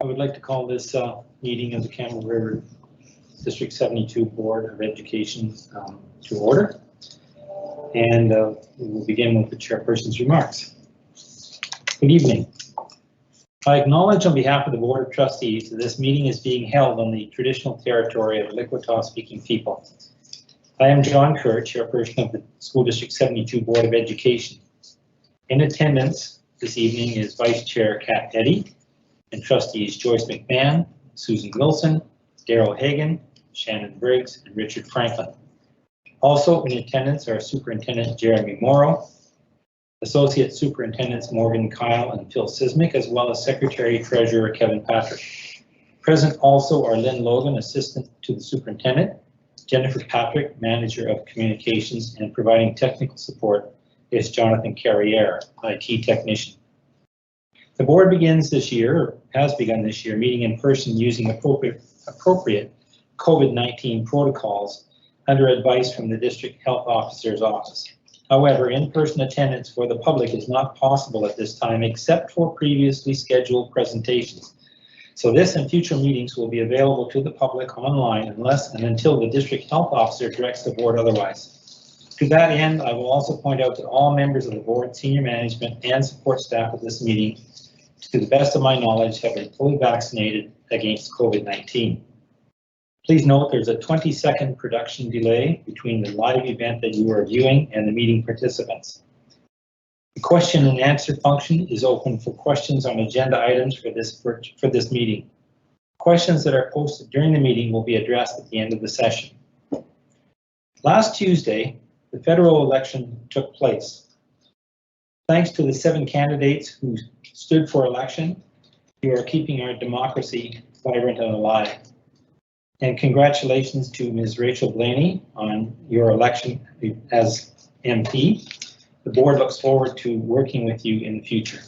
I would like to call this meeting of the Campbell River District 72 Board of Education to order. And we will begin with the chairperson's remarks. Good evening. I acknowledge on behalf of the Board of Trustees that this meeting is being held on the traditional territory of Likwitah-speaking people. I am John Kerr, chairperson of the School District 72 Board of Education. In attendance this evening is Vice Chair Kat Eddy and Trustees Joyce McMahon, Susan Wilson, Daryl Hagan, Shannon Briggs, and Richard Franklin. Also in attendance are Superintendent Jeremy Morrow, Associate Superintendents Morgan Kyle and Phil Sismic, as well as Secretary Treasurer Kevin Patrick. Present also are Lynn Logan, Assistant to the Superintendent, Jennifer Patrick, Manager of Communications, and providing technical support is Jonathan Carriere, IT Technician. The board begins this year, or has begun this year, meeting in person using appropriate COVID-19 protocols under advice from the District Health Officer's office. However, in-person attendance for the public is not possible at this time except for previously scheduled presentations. So this and future meetings will be available to the public online unless and until the District Health Officer directs the board otherwise. To that end, I will also point out that all members of the board, senior management, and support staff of this meeting, to the best of my knowledge, have been fully vaccinated against COVID-19. Please note there's a 20-second production delay between the live event that you are viewing and the meeting participants. The question and answer function is open for questions on agenda items for this meeting. Questions that are posted during the meeting will be addressed at the end of the session. Last Tuesday, the federal election took place. Thanks to the 7 candidates who stood for election, you are keeping our democracy vibrant and alive. And congratulations to Ms. Rachel Blaney on your election as MP. The board looks forward to working with you in the future.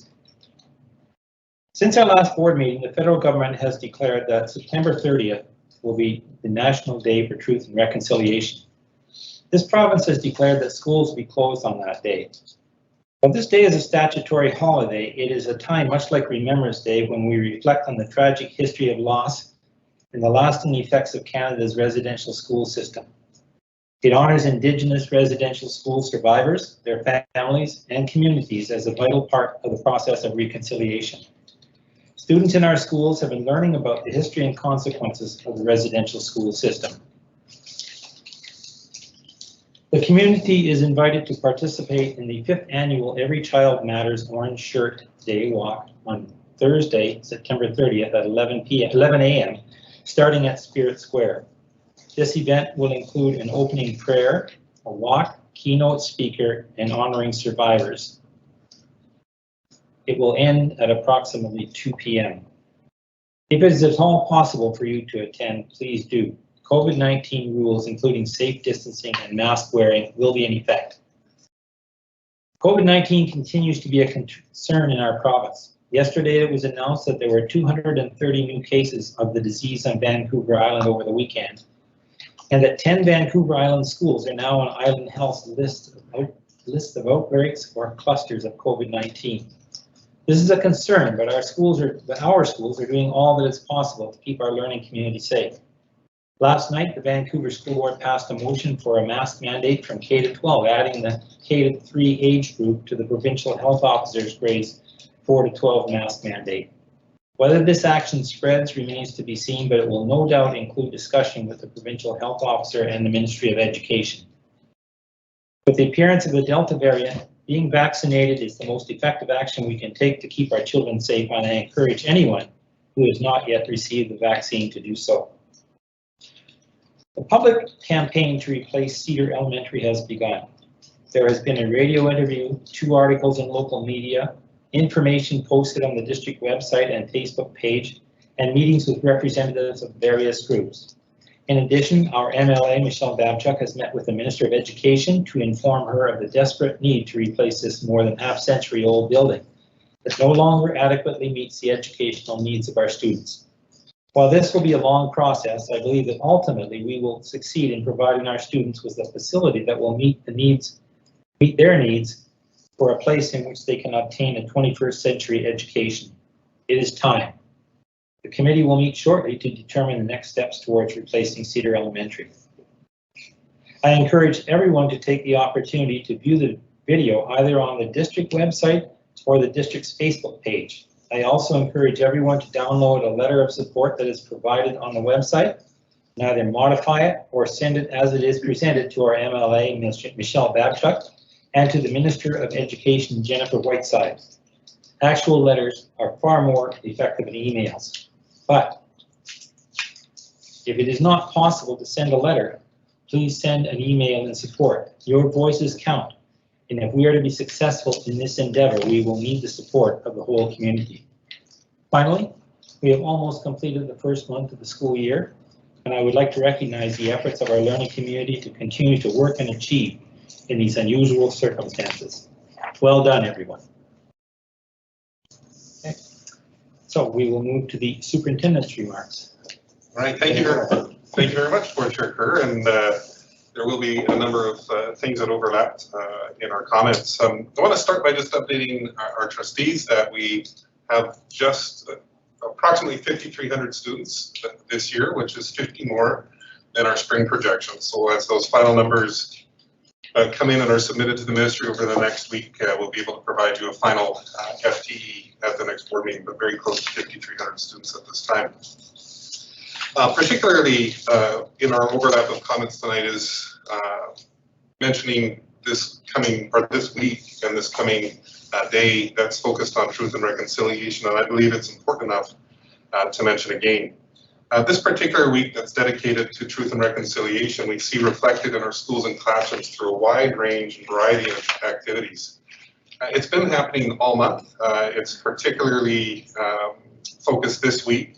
Since our last board meeting, the federal government has declared that September 30th will be the National Day for Truth and Reconciliation. This province has declared that schools will be closed on that day. While this day is a statutory holiday, it is a time much like Remembrance Day when we reflect on the tragic history of loss and the lasting effects of Canada's residential school system. It honors Indigenous residential school survivors, their families, and communities as a vital part of the process of reconciliation. Students in our schools have been learning about the history and consequences of the residential school system. The community is invited to participate in the 5th annual Every Child Matters Orange Shirt Day Walk on Thursday, September 30th at 11 a.m. starting at Spirit Square. This event will include an opening prayer, a walk, keynote speaker, and honoring survivors. It will end at approximately 2 p.m. If it is at all possible for you to attend, please do. COVID-19 rules, including safe distancing and mask wearing, will be in effect. COVID-19 continues to be a concern in our province. Yesterday, it was announced that there were 230 new cases of the disease on Vancouver Island over the weekend, and that 10 Vancouver Island schools are now on Island Health's list of outbreaks or clusters of COVID-19. This is a concern, but our schools are doing all that is possible to keep our learning community safe. Last night, the Vancouver School Board passed a motion for a mask mandate from K to 12, adding the K to 3 age group to the Provincial Health Officer's grades 4 to 12 mask mandate. Whether this action spreads remains to be seen, but it will no doubt include discussion with the Provincial Health Officer and the Ministry of Education. With the appearance of the Delta variant, being vaccinated is the most effective action we can take to keep our children safe, and I encourage anyone who has not yet received the vaccine to do so. The public campaign to replace Cedar Elementary has begun. There has been a radio interview, 2 articles in local media, information posted on the district website and Facebook page, and meetings with representatives of various groups. In addition, our MLA, Michelle Babchuk, has met with the Minister of Education to inform her of the desperate need to replace this more than half-century-old building that no longer adequately meets the educational needs of our students. While this will be a long process, I believe that ultimately we will succeed in providing our students with a facility that will meet their needs for a place in which they can obtain a 21st century education. It is time. The committee will meet shortly to determine the next steps towards replacing Cedar Elementary. I encourage everyone to take the opportunity to view the video either on the district website or the district's Facebook page. I also encourage everyone to download a letter of support that is provided on the website, and either modify it or send it as it is presented to our MLA, Michelle Babchuk, and to the Minister of Education, Jennifer Whiteside. Actual letters are far more effective than emails, but if it is not possible to send a letter, please send an email in support. Your voices count, and if we are to be successful in this endeavor, we will need the support of the whole community. Finally, we have almost completed the first month of the school year, and I would like to recognize the efforts of our learning community to continue to work and achieve in these unusual circumstances. Well done, everyone. Okay. So we will move to the superintendent's remarks. All right, thank you very much, Board Chair Kerr, and there will be a number of things that overlapped in our comments. I want to start by just updating our trustees that we have just approximately 5,300 students this year, which is 50 more than our spring projections. So as those final numbers come in and are submitted to the ministry over the next week, we'll be able to provide you a final FTE at the next board meeting, but very close to 5,300 students at this time. Particularly in our overlap of comments tonight is mentioning this week and this coming day that's focused on truth and reconciliation, and I believe it's important enough to mention again. This particular week that's dedicated to truth and reconciliation, we see reflected in our schools and classrooms through a wide range and variety of activities. It's been happening all month. It's particularly focused this week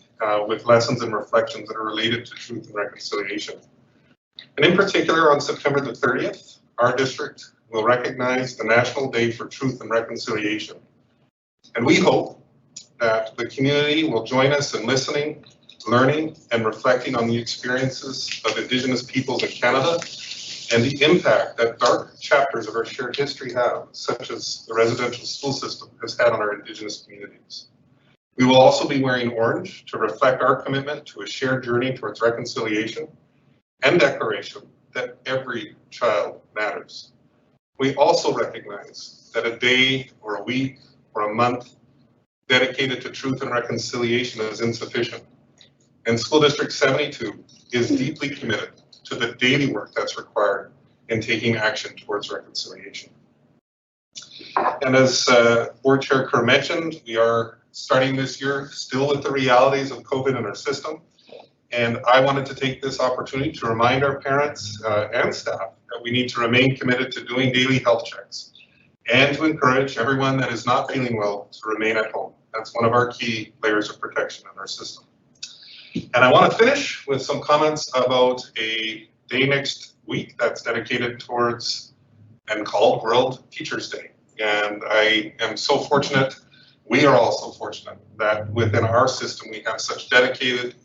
with lessons and reflections that are related to truth and reconciliation. And in particular, on September the 30th, our district will recognize the National Day for Truth and Reconciliation. And we hope that the community will join us in listening, learning, and reflecting on the experiences of Indigenous peoples in Canada and the impact that dark chapters of our shared history have, such as the residential school system has had on our Indigenous communities. We will also be wearing orange to reflect our commitment to a shared journey towards reconciliation and declaration that every child matters. We also recognize that a day or a week or a month dedicated to truth and reconciliation is insufficient. And School District 72 is deeply committed to the daily work that's required in taking action towards reconciliation. And as Board Chair Kerr mentioned, we are starting this year still with the realities of COVID in our system. And I wanted to take this opportunity to remind our parents and staff that we need to remain committed to doing daily health checks and to encourage everyone that is not feeling well to remain at home. That's one of our key layers of protection in our system. And I want to finish with some comments about a day next week that's dedicated towards and called World Teachers Day. And I am so fortunate, we are all so fortunate that within our system we have such dedicated,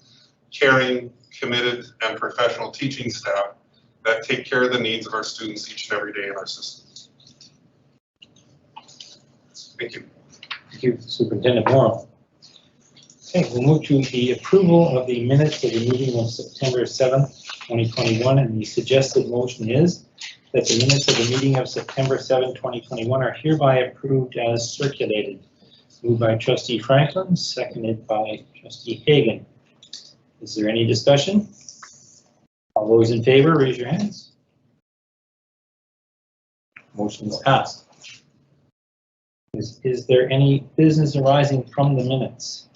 caring, committed, and professional teaching staff that take care of the needs of our students each and every day in our system. Thank you. Thank you, Superintendent Morrow. Okay, we'll move to the approval of the minutes of the meeting of September 7th, 2021, and the suggested motion is that the minutes of the meeting of September 7th, 2021 are hereby approved as circulated. Moved by Trustee Franklin, seconded by Trustee Hagan. Is there any discussion? All those in favor, raise your hands. Motion is passed. Is there any business arising from the minutes?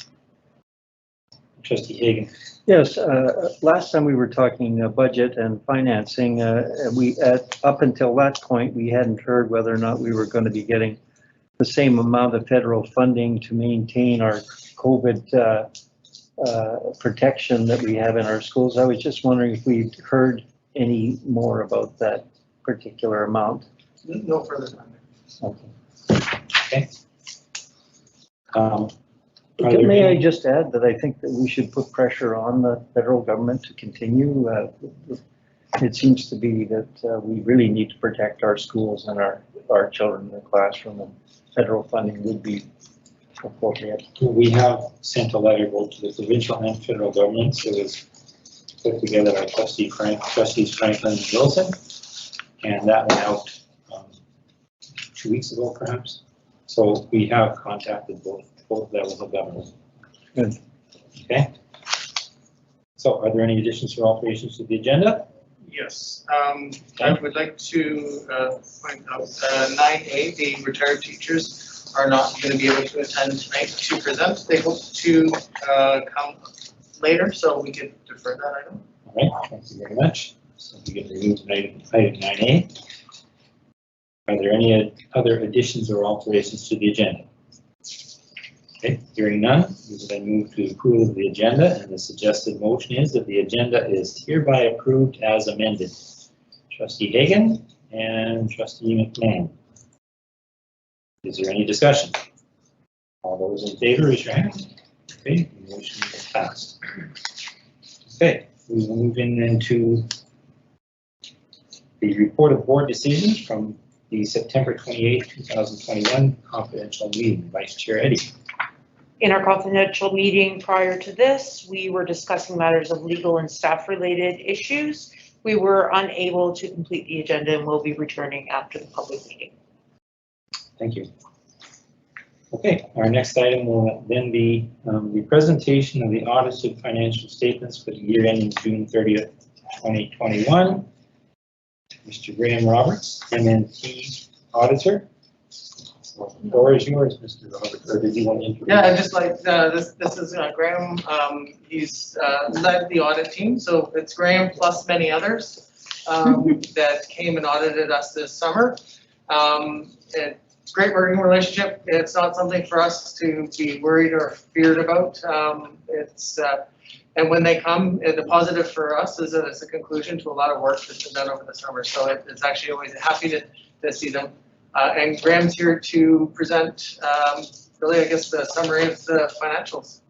Trustee Hagan. Yes, last time we were talking budget and financing. Up until that point, we hadn't heard whether or not we were going to be getting the same amount of federal funding to maintain our COVID protection that we have in our schools. I was just wondering if we'd heard any more about that particular amount. No further comment. Okay. Okay. May I just add that I think that we should put pressure on the federal government to continue. It seems to be that we really need to protect our schools and our children in the classroom, and federal funding would be appropriate. We have sent a letter both to the provincial and federal governments. It was put together by trustees Franklin and Wilson, and that went out 2 weeks ago, perhaps. So we have contacted both levels of government. Good. Okay. So are there any additions or alterations to the agenda? Yes, I would like to point out 9A, the retired teachers are not going to be able to attend tonight to present. They hope to come later, so we could defer that item. All right, thank you very much. So we can remove item 9A. Are there any other additions or alterations to the agenda? Okay, hearing none, we will then move to approval of the agenda, and the suggested motion is that the agenda is hereby approved as amended. Trustee Hagan and Trustee McMahon. Is there any discussion? All those in favor, raise your hand. Okay, the motion is passed. Okay, we will move into the report of board decisions from the September 28, 2021 confidential meeting. Vice Chair Eddie. In our confidential meeting prior to this, we were discussing matters of legal and staff-related issues. We were unable to complete the agenda and will be returning after the public meeting. Thank you. Okay, our next item will then be the presentation of the audited financial statements for the year ending June 30th, 2021. Mr. Graham Roberts, MNT Auditor. The floor is yours, Mr. Roberts, or did you want to introduce? Yeah, I just like this is Graham. He's led the audit team, so it's Graham plus many others that came and audited us this summer. It's a great working relationship. It's not something for us to be worried or feared about. And when they come, the positive for us is that it's a conclusion to a lot of work that's been done over the summer. So it's actually always happy to see them. And Graham's here to present, really, I guess, the summary of the financials.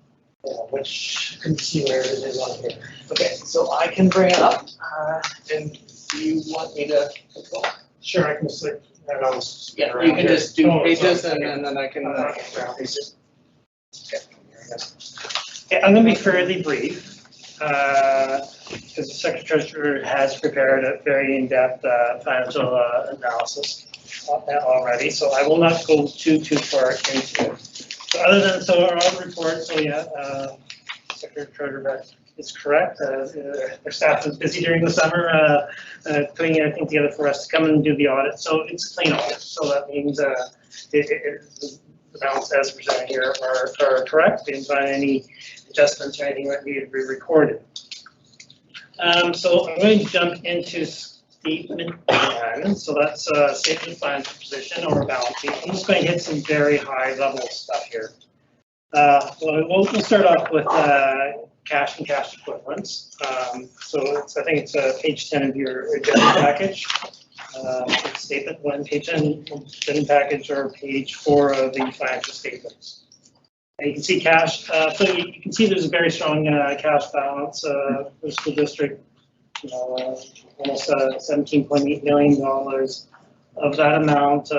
Yeah, which I can see where it is on here. Okay, so I can bring it up, and do you want me to go? Sure, I can stick that on. Yeah, you can just do pages and then I can. Okay, I'm going to be fairly brief, because the Secretary Treasurer has prepared a very in-depth financial analysis already, so I will not go too far into it. So other than, so our report, so yeah, Secretary Treasurer is correct. Our staff was busy during the summer putting everything together for us to come and do the audit. So it's a clean audit. So that means the amounts as presented here are correct. Didn't find any adjustments or anything that needed to be recorded. So I'm going to jump into statement one. So that's a statement of financial position or balance sheet. I'm just going to hit some very high level stuff here. We'll start off with cash and cash equivalents. So I think it's page 10 of your agenda package. Statement one, page 10 agenda package, or page 4 of the financial statements. And you can see cash. So you can see there's a very strong cash balance for the school district. Almost $17.8 million. Of that amount,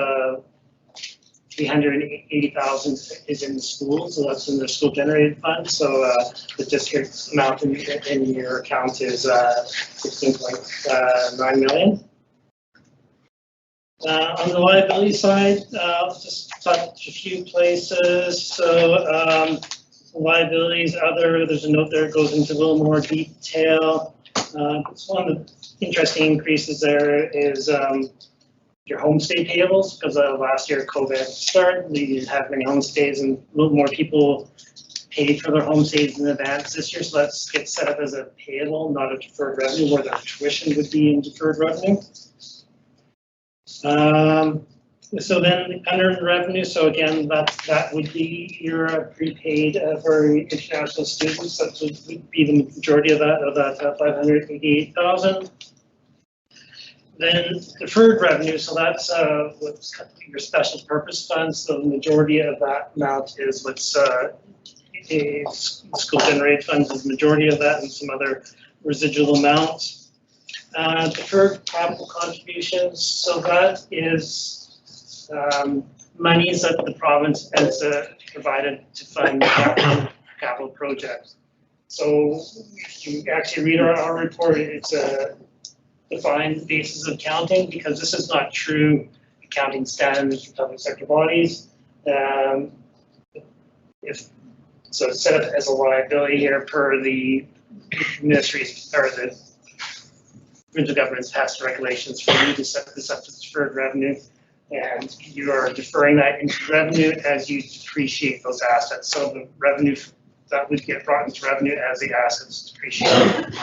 380,000 is in the school, so that's in the school generated fund. So the district's amount in your account is 16.9 million. On the liability side, I'll just touch a few places. So liabilities, there's a note there that goes into a little more detail. One of the interesting increases there is your homestay payables, because last year COVID started, we didn't have many homestays, and a little more people paid for their homestays in advance this year, so that gets set up as a payable, not a deferred revenue, where their tuition would be in deferred revenue. So then under revenue, so again, that would be your prepaid for international students. That would be the majority of that 588,000. Then deferred revenue, so that's what's your special purpose funds. So the majority of that amount is what's school generated funds is the majority of that, and some other residual amounts. Deferred capital contributions, so that is monies that the province provided to fund capital projects. So if you actually read our report, it's a defined basis of accounting, because this is not true accounting standards for public sector bodies. So it's set up as a liability here per the ministry's, or the provincial government's past regulations for you to set this up as deferred revenue. And you are deferring that into revenue as you depreciate those assets. So the revenue that would get brought into revenue as the assets depreciate.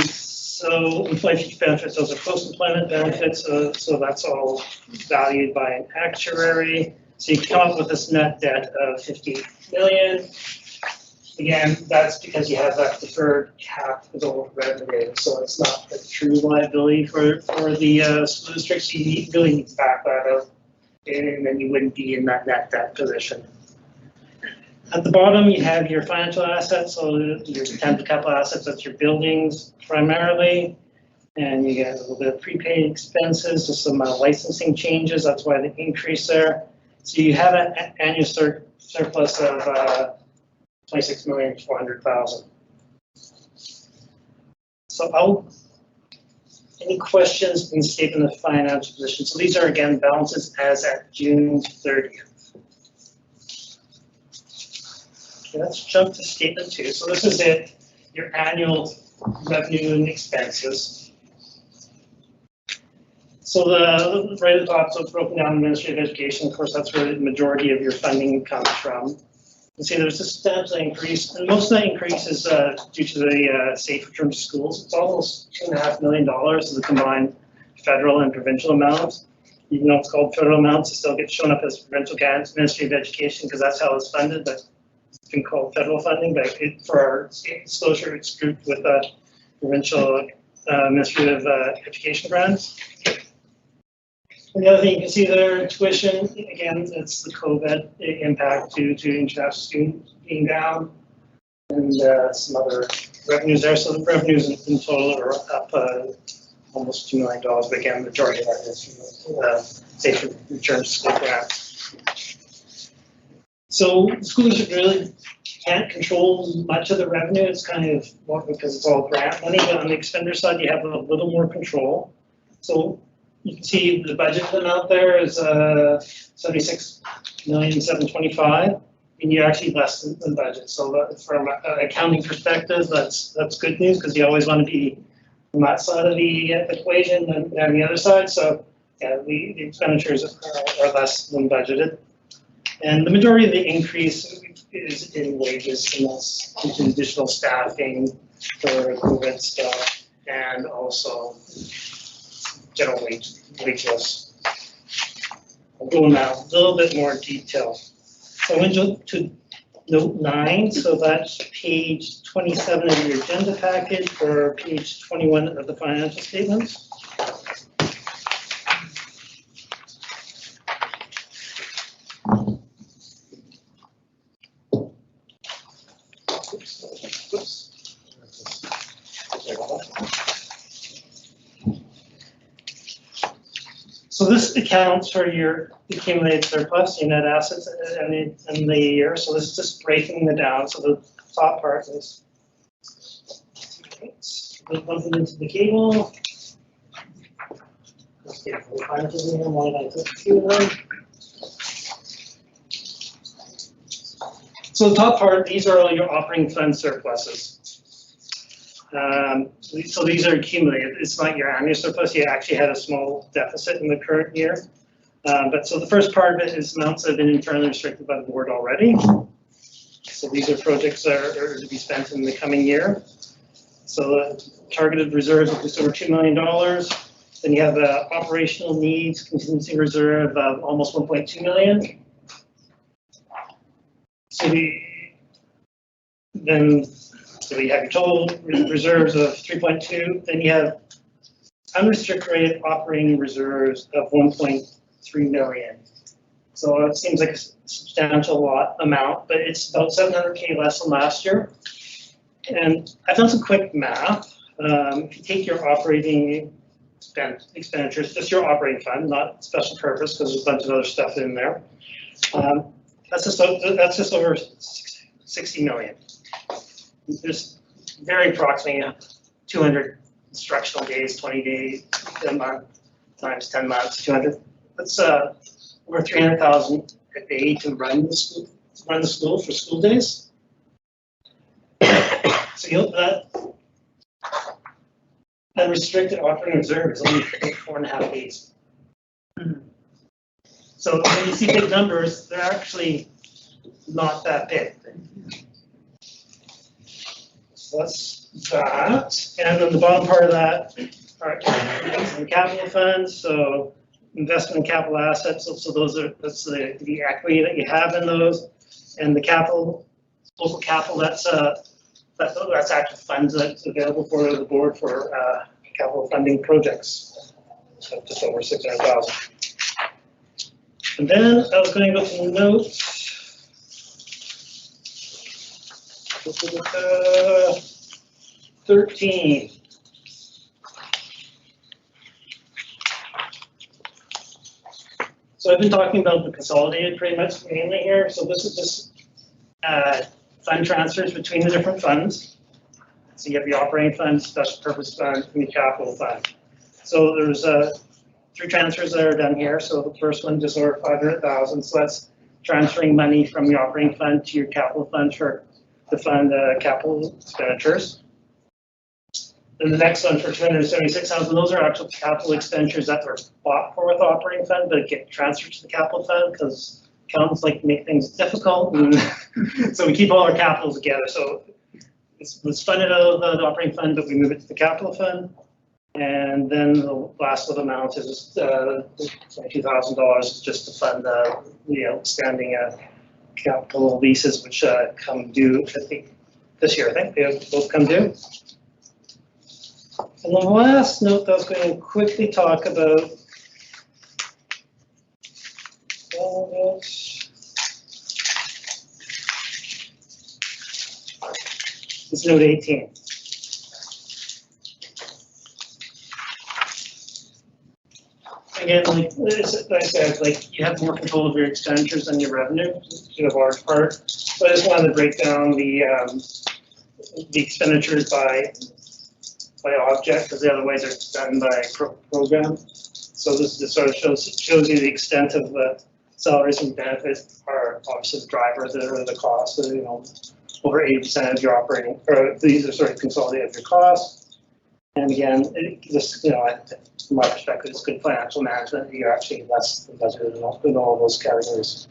So employee benefits, those are post-employment benefits, so that's all valued by an actuary. So you come up with this net debt of 58 million. Again, that's because you have that deferred capital revenue, so it's not a true liability for the school district. So you really need to back that out, and then you wouldn't be in that net debt position. At the bottom, you have your financial assets, so your tangible capital assets, that's your buildings primarily, and you get a little bit of prepaid expenses, so some licensing changes, that's why the increase there. So you have an annual surplus of 26,400,000. So any questions in the statement of financial position? So these are again balances as at June 30th. Okay, let's jump to statement 2. So this is it, your annual revenue and expenses. So the right at the top, so it's broken down in Ministry of Education. Of course, that's where the majority of your funding comes from. You see there's a substantial increase, and most of that increase is due to the safe return to schools. It's almost $2.5 million of the combined federal and provincial amounts. Even though it's called federal amounts, it still gets shown up as provincial grants, Ministry of Education, because that's how it's funded, but it's been called federal funding. But for our state disclosure, it's grouped with provincial Ministry of Education grants. And the other thing you can see there, tuition, again, it's the COVID impact due to international students being down, and some other revenues there. So the revenues in total are up almost $2 million, but again, the majority of that is from safe return to school grants. So school district really can't control much of the revenue. It's kind of, well, because it's all grant money, but on the expenditure side, you have a little more control. So you can see the budget amount there is $76,725,000, and you're actually less than budget. So from an accounting perspective, that's good news, because you always want to be on that side of the equation than on the other side. So yeah, the expenditures are less than budgeted, and the majority of the increase is in wages, and that's due to additional staffing for COVID stuff, and also general wages. I'll go now a little bit more detail. So I went to note 9, so that's page 27 of your agenda package, or page 21 of the financial statements. So this accounts for your accumulated surplus, your net assets in the year. So this is just breaking them down. So the top part is plugging into the cable. Let's get the finances in here, one of them. So the top part, these are all your operating fund surpluses. So these are accumulated. It's not your annual surplus. You actually had a small deficit in the current year. But so the first part of it is amounts that have been internally restricted by the board already. So these are projects that are to be spent in the coming year. So the targeted reserves of just over $2 million. Then you have the operational needs contingency reserve of almost 1.2 million. So so you have your total reserves of 3.2, then you have unrestricted operating reserves of 1.3 million. So it seems like a substantial amount, but it's about 700K less than last year. And I've done some quick math. If you take your operating expenditures, just your operating fund, not special purpose, because there's a bunch of other stuff in there. That's just over 60 million. There's very approximately 200 instructional days, 20 days a month, times 10 months, 200. That's over 300,000 a day to run the school for school days. So you'll that restricted operating reserve is only 4.5 days. So when you see big numbers, they're actually not that big. So that's that. And on the bottom part of that are some capital funds. So investment in capital assets. So that's the equity that you have in those, and the capital, local capital. That's actual funds that's available for the board for capital funding projects. So just over 600,000. And then I was going to go to the notes. 13. So I've been talking about the consolidated pretty much mainly here. So this is just fund transfers between the different funds. So you have your operating fund, special purpose fund, and your capital fund. So there's 3 transfers that are done here. So the first one just over 500,000. So that's transferring money from your operating fund to your capital fund to fund capital expenditures. And the next one for 276,000, those are actual capital expenditures that were bought for with operating fund, but get transferred to the capital fund because accountants like to make things difficult. And so we keep all our capital together. So it's funded out of the operating fund, but we move it to the capital fund. And then the last little amount is $22,000 just to fund the outstanding capital leases, which come due, I think, this year. I think they have both come due. And the last note that I was going to quickly talk about is note 18. Again, like I said, like you have more control of your expenditures than your revenue to a large part. But I just wanted to break down the expenditures by object, because the other ways are done by program. So this sort of shows you the extent of the salaries and benefits are obviously the drivers that are the costs. So, over 80% of your operating, or these are sort of consolidated of your costs. And again, just from my perspective, it's good financial management. You're actually less than budgeted in all those categories.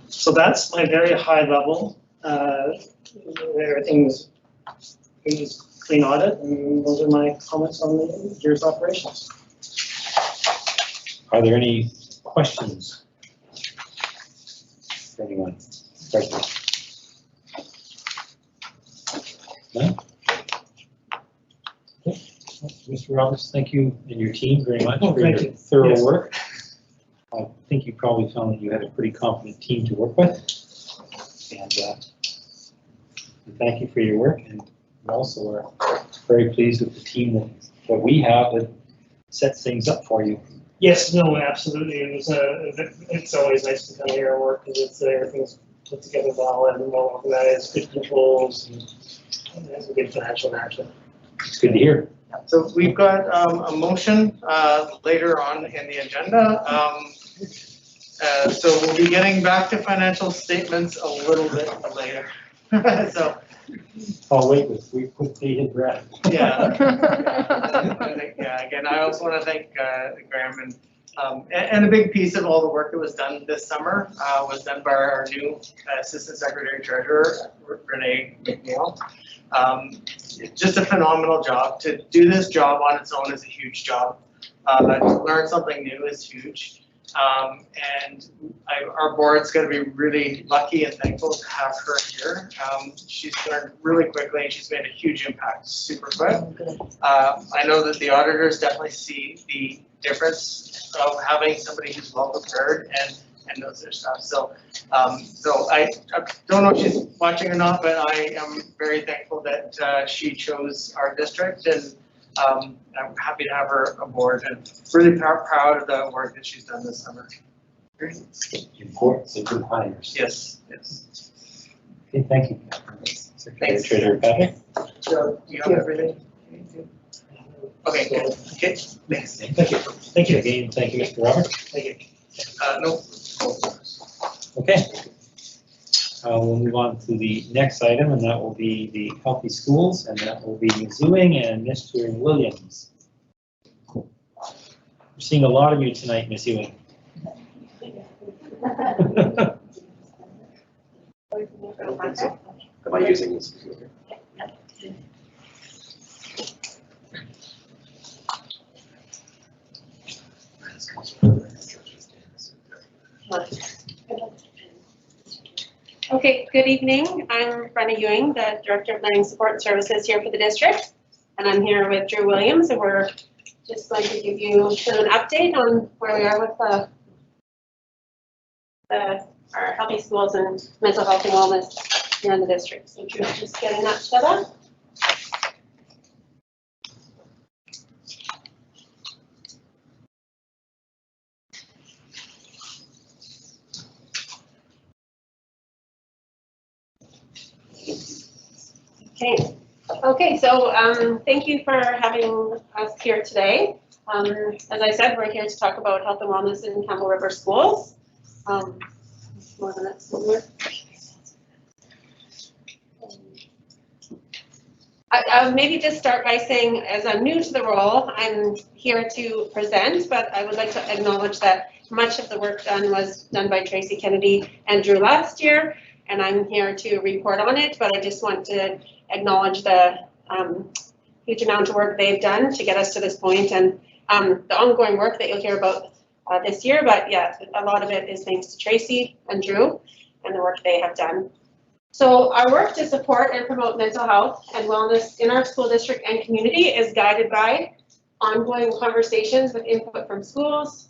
So that's my very high level. Everything's clean audit, and those are my comments on the year's operations. Are there any questions for anyone? No? Okay. Mr. Roberts, thank you and your team very much for your thorough work. I think you probably found that you had a pretty competent team to work with. And thank you for your work. And we also are very pleased with the team that we have that sets things up for you. Yes, no, absolutely. It's always nice to come here and work because everything's put together well and well organized, good controls, and has a good financial management. It's good to hear. So we've got a motion later on in the agenda. So we'll be getting back to financial statements a little bit later. So. I'll wait with bated breath. Yeah. Yeah. Again, I also want to thank Graham and a big piece of all the work that was done this summer was done by our new Assistant Secretary Treasurer, Renee McNeil. Just a phenomenal job. To do this job on its own is a huge job. To learn something new is huge. And our board's going to be really lucky and thankful to have her here. She's learned really quickly and she's made a huge impact super quick. I know that the auditors definitely see the difference of having somebody who's well prepared and knows their stuff. So I don't know if she's watching or not, but I am very thankful that she chose our district and I'm happy to have her aboard and really proud of the work that she's done this summer. Importance of good hires. Yes, yes. Okay, thank you. Secretary Thanks. Treasurer Patrick. So you have everything? Okay, good. Okay, thanks. Thank you. Thank you again. Thank you, Mr. Roberts. Thank you. No. Okay. We'll move on to the next item, and that will be the healthy schools, and that will be Ms. Ewing and Mr. Williams. We're seeing a lot of you tonight, Ms. Ewing. Am I using this? Okay, good evening. I'm Brenna Ewing, the Director of Learning Support Services here for the district. And I'm here with Drew Williams, and we're just going to give you an update on where we are with our healthy schools and mental health and wellness here in the district. So Drew's just getting that set up. Okay, so thank you for having us here today. As I said, we're here to talk about health and wellness in Campbell River schools. More than that somewhere. I'll maybe just start by saying, as I'm new to the role, I'm here to present, but I would like to acknowledge that much of the work done was done by Tracy Kennedy and Drew last year, and I'm here to report on it, but I just want to acknowledge the huge amount of work they've done to get us to this point, and the ongoing work that you'll hear about this year. But yeah, a lot of it is thanks to Tracy and Drew and the work they have done. So our work to support and promote mental health and wellness in our school district and community is guided by ongoing conversations with input from schools,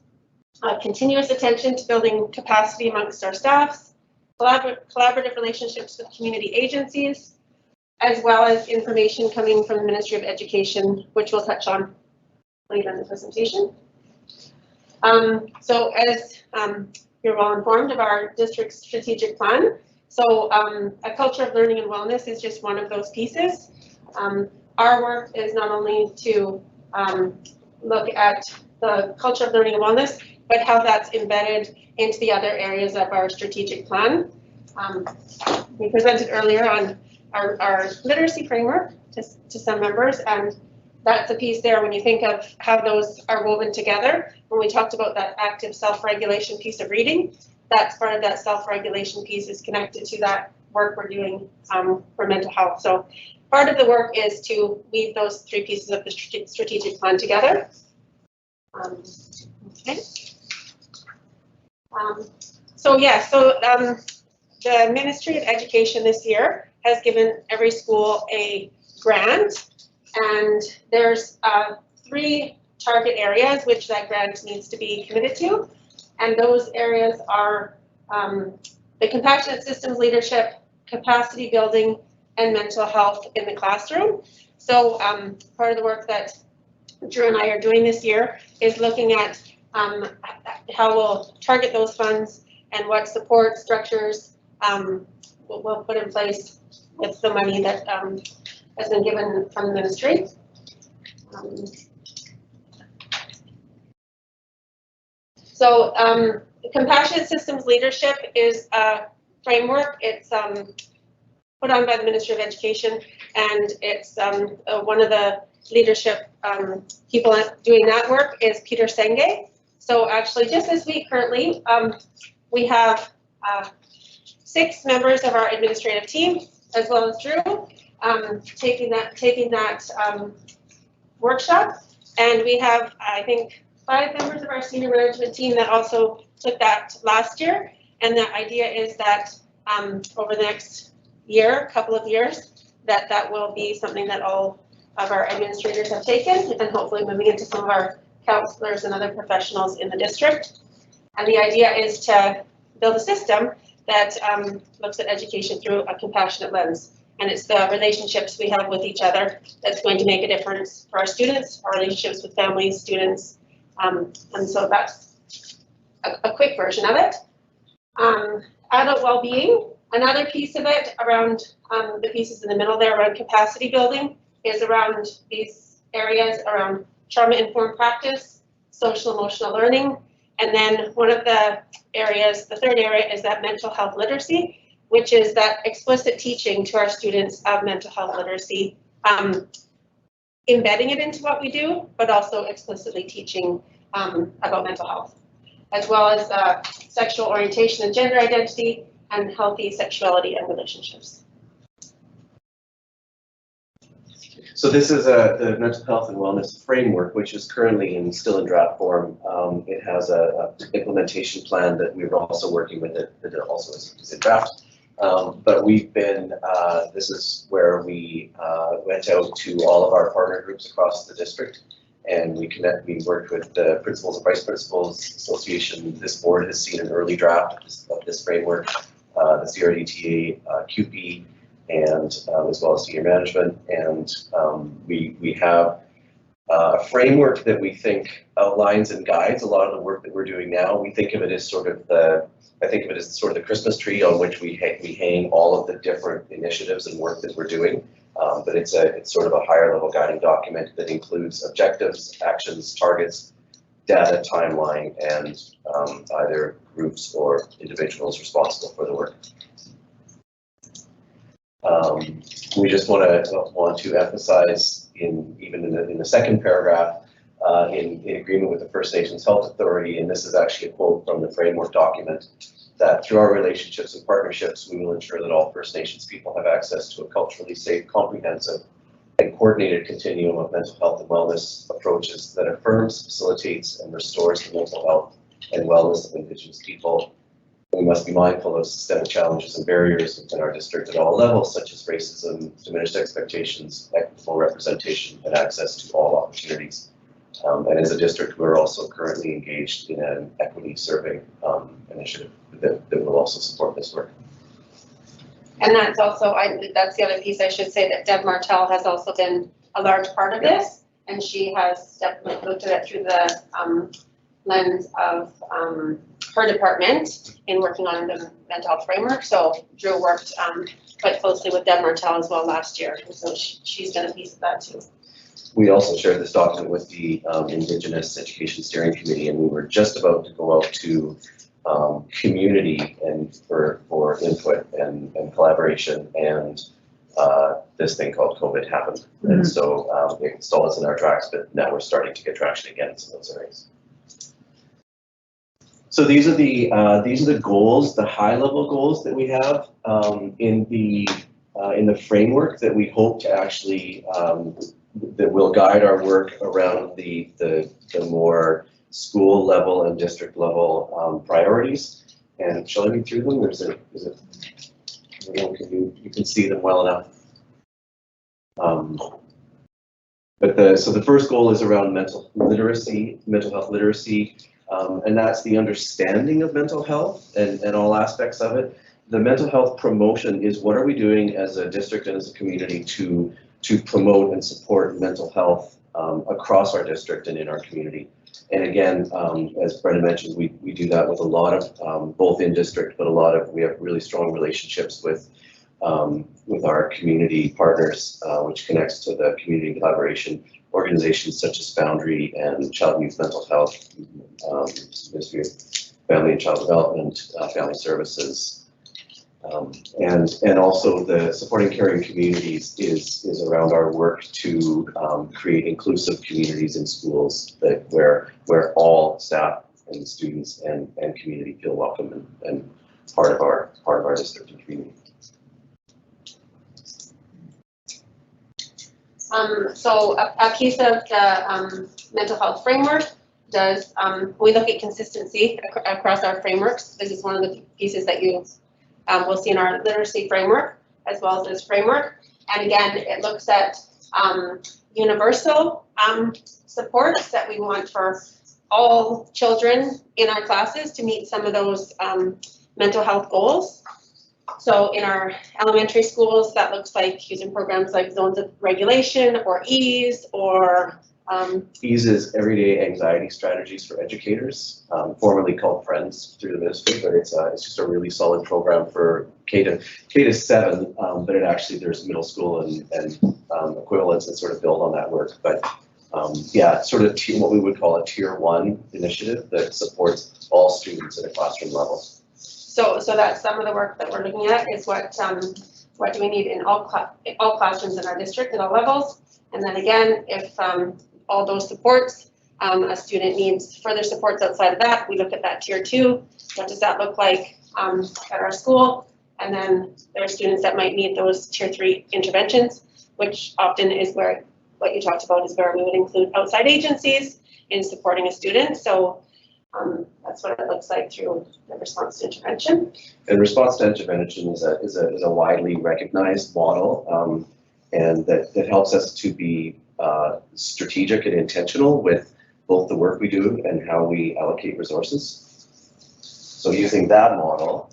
continuous attention to building capacity amongst our staffs, collaborative relationships with community agencies, as well as information coming from the Ministry of Education, which we'll touch on later in the presentation. So as you're well informed of our district's strategic plan, so a culture of learning and wellness is just one of those pieces. Our work is not only to look at the culture of learning and wellness, but how that's embedded into the other areas of our strategic plan. We presented earlier on our literacy framework to some members, and that's a piece there when you think of how those are woven together. When we talked about that active self-regulation piece of reading, that's part of that self-regulation piece is connected to that work we're doing for mental health. So part of the work is to weave those three pieces of the strategic plan together. Okay. The Ministry of Education this year has given every school a grant, and there's 3 target areas which that grant needs to be committed to. And those areas are the compassionate systems leadership, capacity building, and mental health in the classroom. So part of the work that Drew and I are doing this year is looking at how we'll target those funds and what support structures we'll put in place with the money that has been given from the ministry. Compassionate systems leadership is a framework. It's put on by the Ministry of Education, and it's one of the leadership people doing that work is Peter Senge. So actually just this week currently, we have 6 members of our administrative team, as well as Drew, taking that workshop. And we have, I think, 5 members of our senior management team that also took that last year. And the idea is that over the next year, couple of years, that will be something that all of our administrators have taken, and hopefully moving into some of our counselors and other professionals in the district. And the idea is to build a system that looks at education through a compassionate lens. And it's the relationships we have with each other that's going to make a difference for our students, our relationships with families, students. And so that's a quick version of it. Adult well-being, another piece of it around the pieces in the middle there around capacity building is around these areas around trauma-informed practice, social emotional learning, and then one of the areas, the third area is that mental health literacy, which is that explicit teaching to our students of mental health literacy, embedding it into what we do, but also explicitly teaching about mental health, as well as sexual orientation and gender identity, and healthy sexuality and relationships. So this is the mental health and wellness framework, which is currently still in draft form. It has a implementation plan that we're also working with it, that also is in draft. But we've been, this is where we went out to all of our partner groups across the district, and we worked with the Principals and Vice Principals Association. This board has seen an early draft of this framework, the CRDTA, QP, and as well as senior management. And we have a framework that we think outlines and guides a lot of the work that we're doing now. We think of it as sort of I think of it as sort of the Christmas tree on which we hang all of the different initiatives and work that we're doing. But it's sort of a higher level guiding document that includes objectives, actions, targets, data, timeline, and either groups or individuals responsible for the work. We just want to emphasize even in the second paragraph, in agreement with the First Nations Health Authority, and this is actually a quote from the framework document, that through our relationships and partnerships, we will ensure that all First Nations people have access to a culturally safe, comprehensive, and coordinated continuum of mental health and wellness approaches that affirms, facilitates, and restores the mental health and wellness of Indigenous people. We must be mindful of systemic challenges and barriers within our district at all levels, such as racism, diminished expectations, equitable representation, and access to all opportunities. And as a district, we're also currently engaged in an equity survey initiative that will also support this work. And that's also, that's the other piece I should say, that Deb Martell has also been a large part of this, and she has definitely looked at it through the lens of her department in working on the mental health framework. So Drew worked quite closely with Deb Martell as well last year, and so she's done a piece of that too. We also shared this document with the Indigenous Education Steering Committee, and we were just about to go out to community and for input and collaboration, and this thing called COVID happened. Mm-hmm. And so it stalled us in our tracks, but now we're starting to get traction again in some of those areas. So these are the goals, the high level goals that we have in the framework that we hope to actually that will guide our work around the more school level and district level priorities. And shall I read through them, or is it I don't know, you can see them well enough. So the first goal is around mental health literacy, and that's the understanding of mental health and all aspects of it. The mental health promotion is what are we doing as a district and as a community to promote and support mental health across our district and in our community. And again, as Brenda mentioned, we do that with a lot of, both in district, but we have really strong relationships with our community partners, which connects to the community collaboration organizations such as Boundary and Child and Youth Mental Health, Ministry of Family and Child Development, Family Services. And also the supporting caring communities is around our work to create inclusive communities in schools where all staff and students and community feel welcome and part of our district and community. So a piece of the mental health framework does, we look at consistency across our frameworks. This is one of the pieces that you we'll see in our literacy framework as well as this framework. And again, it looks at universal supports that we want for all children in our classes to meet some of those mental health goals. So in our elementary schools, that looks like using programs like zones of regulation or EASE or EASE is Everyday Anxiety Strategies for Educators, formerly called Friends through the ministry, but it's just a really solid program for K to 7, but it actually, there's middle school and equivalents that sort of build on that work. But yeah, sort of what we would call a tier 1 initiative that supports all students at a classroom level. So that's some of the work that we're looking at is what do we need in all classrooms in our district at all levels. And then again, if all those supports, a student needs further supports outside of that, we look at that tier 2. What does that look like at our school? And then there are students that might need those tier 3 interventions, which often is where what you talked about is where we would include outside agencies in supporting a student. So that's what it looks like through the response to intervention. And response to intervention is a widely recognized model, and that helps us to be strategic and intentional with both the work we do and how we allocate resources. So using that model.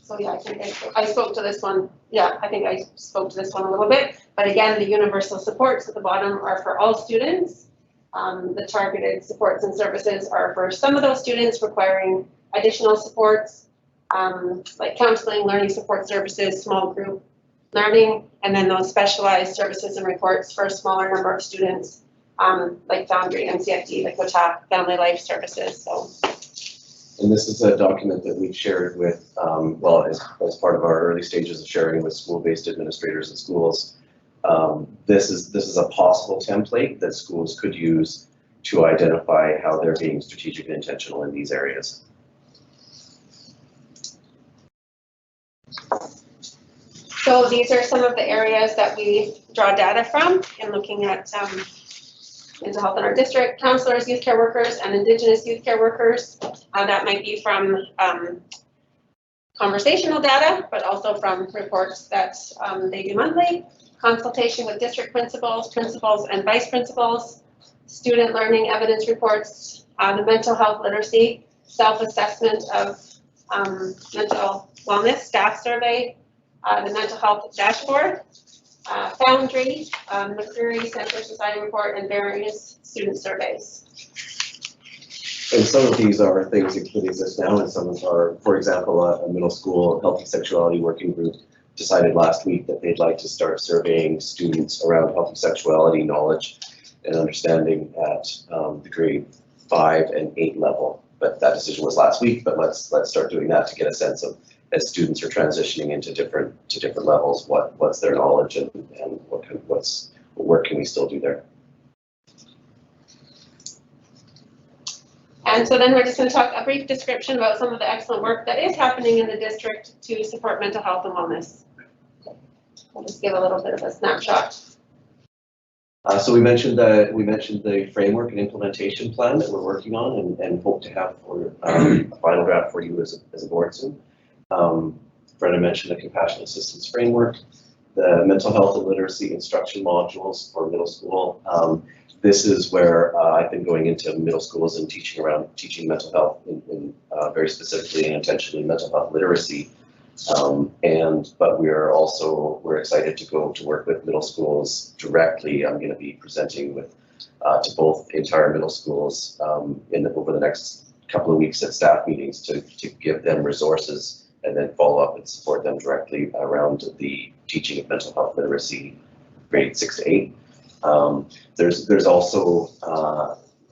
So yeah, I think I spoke to this one. Yeah, I think I spoke to this one a little bit. But again, the universal supports at the bottom are for all students. The targeted supports and services are for some of those students requiring additional supports, like counseling, learning support services, small group learning, and then those specialized services and reports for a smaller number of students, like Foundry, MCFD, like WTAP, Family Life Services. So. And this is a document that we've shared with, well, as part of our early stages of sharing with school-based administrators and schools. This is a possible template that schools could use to identify how they're being strategic and intentional in these areas. So these are some of the areas that we draw data from in looking at mental health in our district, counselors, youth care workers, and Indigenous youth care workers. That might be from conversational data, but also from reports that they do monthly. Consultation with district principals, principals and vice principals, student learning evidence reports, the mental health literacy, self-assessment of mental wellness, staff survey, the mental health dashboard, Foundry, McCreary Center Society report, and various student surveys. And some of these are things that exist now, and some are, for example, a middle school healthy sexuality working group decided last week that they'd like to start surveying students around healthy sexuality knowledge and understanding at the grade 5 and 8 level. But that decision was last week, but let's start doing that to get a sense of, as students are transitioning into different levels, what's their knowledge and what work can we still do there. And so then we're just going to talk a brief description about some of the excellent work that is happening in the district to support mental health and wellness. I'll just give a little bit of a snapshot. So we mentioned the framework and implementation plan that we're working on and hope to have for a final draft for you as a board soon. Brenna mentioned the compassionate assistance framework, the mental health and literacy instruction modules for middle school. This is where I've been going into middle schools and teaching mental health in very specifically and intentionally mental health literacy. But we're excited to go to work with middle schools directly. I'm going to be presenting to both entire middle schools over the next couple of weeks at staff meetings to give them resources and then follow up and support them directly around the teaching of mental health literacy, grade 6 to 8. There's also,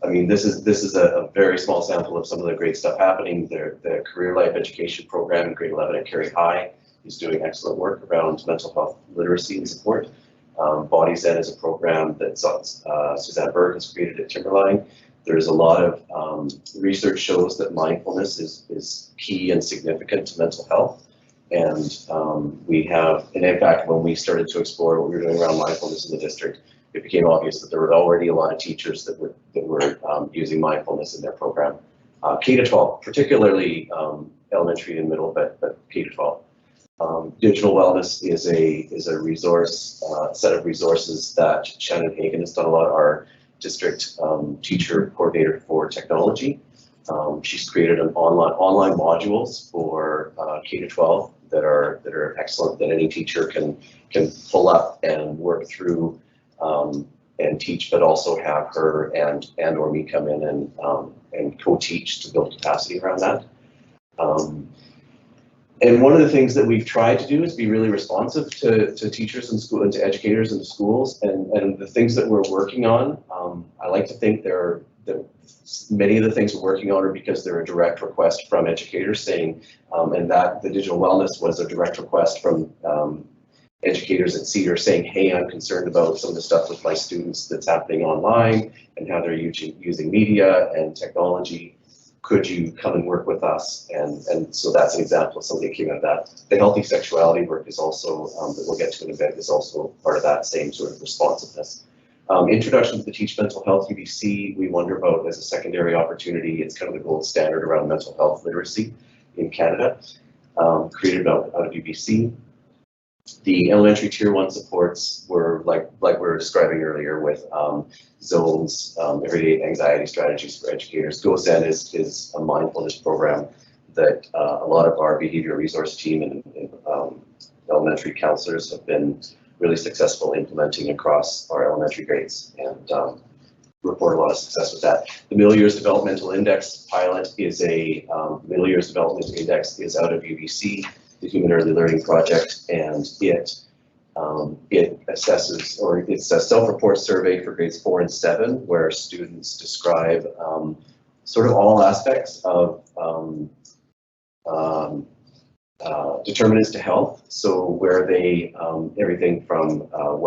this is a very small sample of some of the great stuff happening. The Career Life Education Program in grade 11 at Carey High is doing excellent work around mental health literacy and support. Body Zen is a program that Suzanne Berg has created at Timberline. There's a lot of research shows that mindfulness is key and significant to mental health. And in fact, when we started to explore what we were doing around mindfulness in the district, it became obvious that there were already a lot of teachers that were using mindfulness in their program. K to 12, particularly elementary and middle, but K to 12. Digital wellness is a resource set of resources that Shannon Hagan has done a lot. Our district teacher coordinator for technology. She's created an online modules for K-12 that are excellent, that any teacher can pull up and work through and teach, but also have her and or me come in and co-teach to build capacity around that. And one of the things that we've tried to do is be really responsive to teachers in school and to educators in the schools, and the things that we're working on. I like to think that many of the things we're working on are because they're a direct request from educators saying, and that the digital wellness was a direct request from educators at Cedar saying, hey, I'm concerned about some of the stuff with my students that's happening online and how they're using media and technology. Could you come and work with us? And so that's an example of something that came out of that. The healthy sexuality work is also, that we'll get to in a bit, is also part of that same sort of responsiveness. Introduction to the Teach Mental Health UBC, we wonder about as a secondary opportunity. It's kind of the gold standard around mental health literacy in Canada, created out of UBC. The elementary tier 1 supports were like we were describing earlier with zones, everyday anxiety strategies for educators. GoSend is a mindfulness program that a lot of our behavior resource team and elementary counselors have been really successful implementing across our elementary grades, and report a lot of success with that. The Middle Years Developmental Index pilot is Middle Years Developmental Index is out of UBC, the Human Early Learning Project, and it assesses, or it's a self-report survey for grades 4 and 7, where students describe sort of all aspects of determinants to health. So where they, everything from how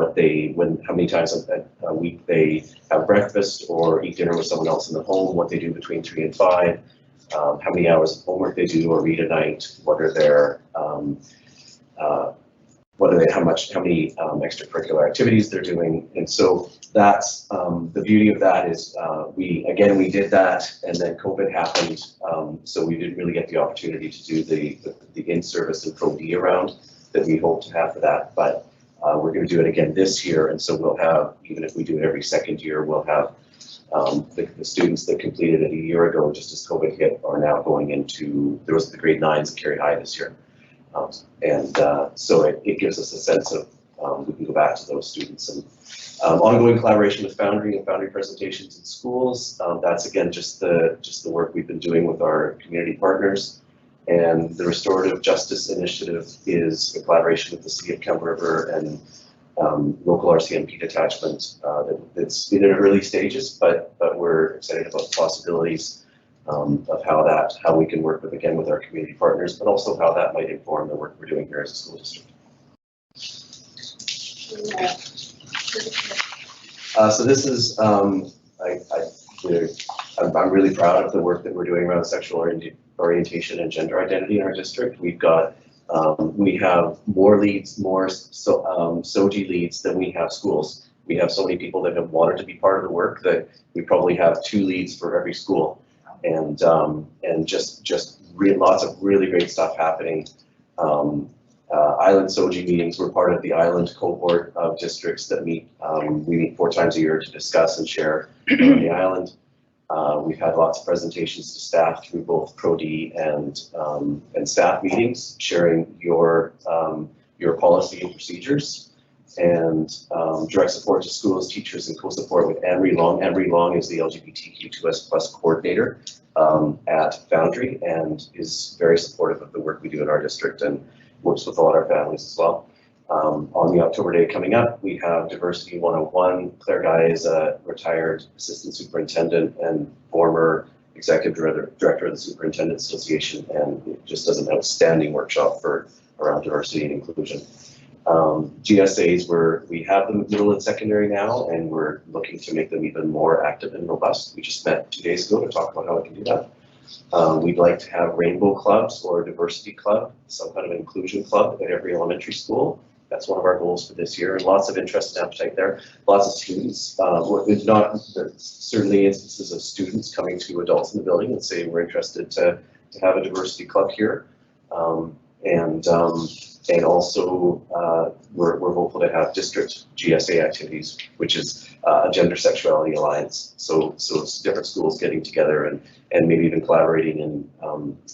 many times a week they have breakfast or eat dinner with someone else in the home, what they do between 3 and 5, how many hours of homework they do or read a night, what are their, how many extracurricular activities they're doing. And so that's, the beauty of that is we did that, and then COVID happened. So we didn't really get the opportunity to do the in-service and Pro-D around that we hope to have for that. But we're going to do it again this year. And so we'll have, even if we do it every second year, we'll have the students that completed it a year ago, just as COVID hit, are now going into, there was the grade 9s that carried high this year. So it gives us a sense of, we can go back to those students. And ongoing collaboration with Foundry and Foundry presentations in schools. That's again just the work we've been doing with our community partners. And the Restorative Justice Initiative is a collaboration with the City of Campbell River and local RCMP detachment that's in early stages, but we're excited about the possibilities of how we can work with our community partners, but also how that might inform the work we're doing here as a school district. So this is, I'm really proud of the work that we're doing around sexual orientation and gender identity in our district. We have more leads, more SOGI leads than we have schools. We have so many people that have wanted to be part of the work that we probably have 2 leads for every school, and lots of really great stuff happening. Island SOGI meetings, we're part of the Island cohort of districts that meet. We meet 4 times a year to discuss and share on the island. We've had lots of presentations to staff through both Pro-D and staff meetings, sharing your policy and procedures, and direct support to schools, teachers, and co-support with Anne-Marie Long. Anne-Marie Long is the LGBTQ2S+ coordinator at Foundry, and is very supportive of the work we do in our district and works with all our families as well. On the October day coming up, we have Diversity 101. Claire Guy is a retired assistant superintendent and former executive director of the Superintendent Association, and just does an outstanding workshop around diversity and inclusion. GSAs, we have them middle and secondary now, and we're looking to make them even more active and robust. We just met 2 days ago to talk about how we can do that. We'd like to have rainbow clubs or a diversity club, some kind of inclusion club at every elementary school. That's one of our goals for this year, and lots of interest and appetite there. Lots of students, certainly instances of students coming to adults in the building and saying we're interested to have a diversity club here. And also, we're hopeful to have district GSA activities, which is a gender sexuality alliance. So it's different schools getting together and maybe even collaborating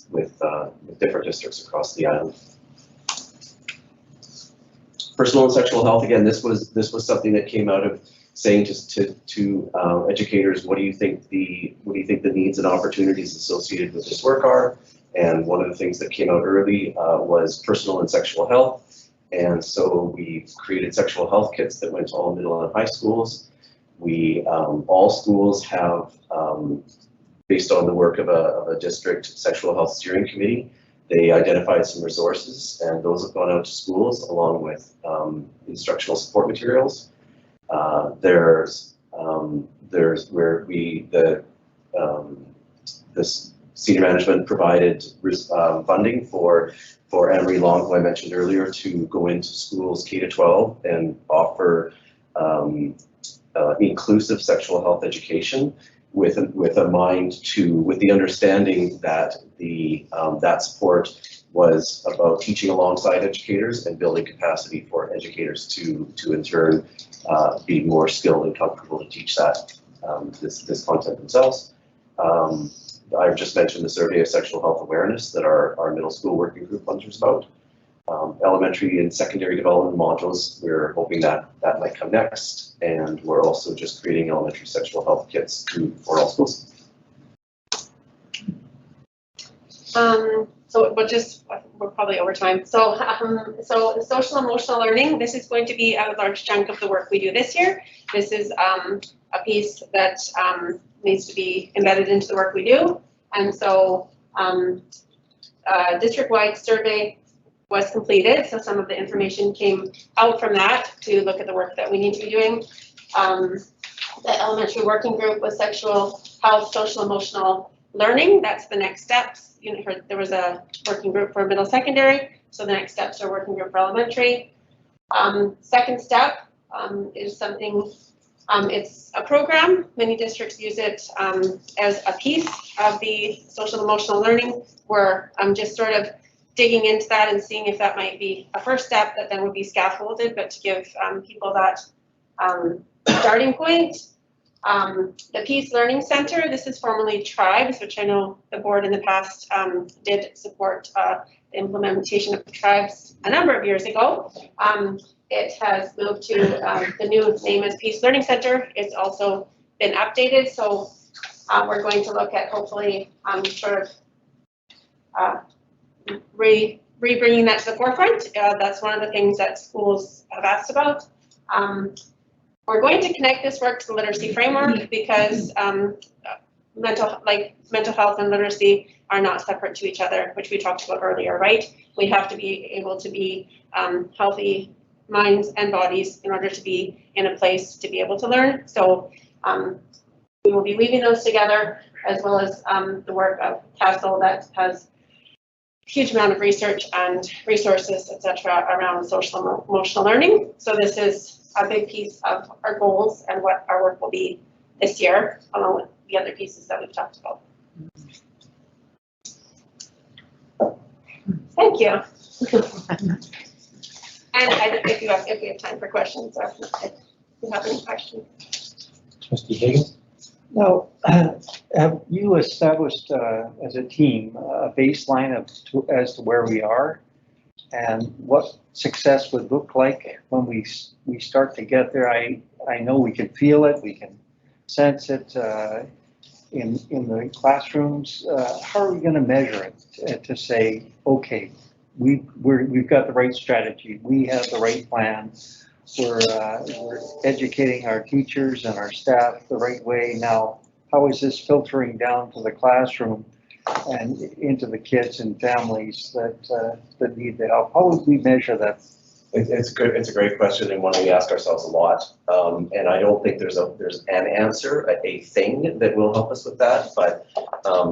with different districts across the island. Personal and sexual health, again, this was something that came out of saying just to educators, what do you think the needs and opportunities associated with this work are? And one of the things that came out early was personal and sexual health. And so we created sexual health kits that went to all middle and high schools. We, all schools have, based on the work of a district sexual health steering committee, they identified some resources, and those have gone out to schools along with instructional support materials. There's where this senior management provided funding for Anne-Marie Long, who I mentioned earlier, to go into schools K-12 and offer inclusive sexual health education with the understanding that that support was about teaching alongside educators and building capacity for educators to in turn be more skilled and comfortable to teach this content themselves. I've just mentioned the survey of sexual health awareness that our middle school working group wonders about. Elementary and secondary development modules, we're hoping that might come next, and we're also just creating elementary sexual health kits for all schools. So we're probably over time. So social emotional learning, this is going to be a large chunk of the work we do this year. This is a piece that needs to be embedded into the work we do. And so district-wide survey was completed. So some of the information came out from that to look at the work that we need to be doing. The elementary working group was sexual health, social emotional learning. That's the next steps. You know, there was a working group for middle secondary. So the next steps are working group for elementary. Second step is something, it's a program. Many districts use it as a piece of the social emotional learning. We're just sort of digging into that and seeing if that might be a first step that then would be scaffolded, but to give people that starting point. The Peace Learning Center, this is formerly Tribes, which I know the board in the past did support the implementation of the Tribes a number of years ago. It has moved to the new name is Peace Learning Center. It's also been updated, so we're going to look at hopefully sort of re-bringing that to the forefront. That's one of the things that schools have asked about. We're going to connect this work to the literacy framework because mental health and literacy are not separate to each other, which we talked about earlier, right? We have to be able to be healthy minds and bodies in order to be in a place to be able to learn. So we will be weaving those together, as well as the work of Castle that has huge amount of research and resources, etc., around social emotional learning. So this is a big piece of our goals and what our work will be this year, along with the other pieces that we've talked about. Thank you. And if we have time for questions, or if you have any questions. Trustee Higgins? Now, have you established as a team a baseline as to where we are and what success would look like when we start to get there? I know we can feel it, we can sense it in the classrooms. How are we going to measure it to say, okay, we've got the right strategy, we have the right plan, we're educating our teachers and our staff the right way. Now, how is this filtering down to the classroom and into the kids and families that need the help? How would we measure that? It's a great question, and one we ask ourselves a lot. And I don't think there's an answer, a thing that will help us with that. But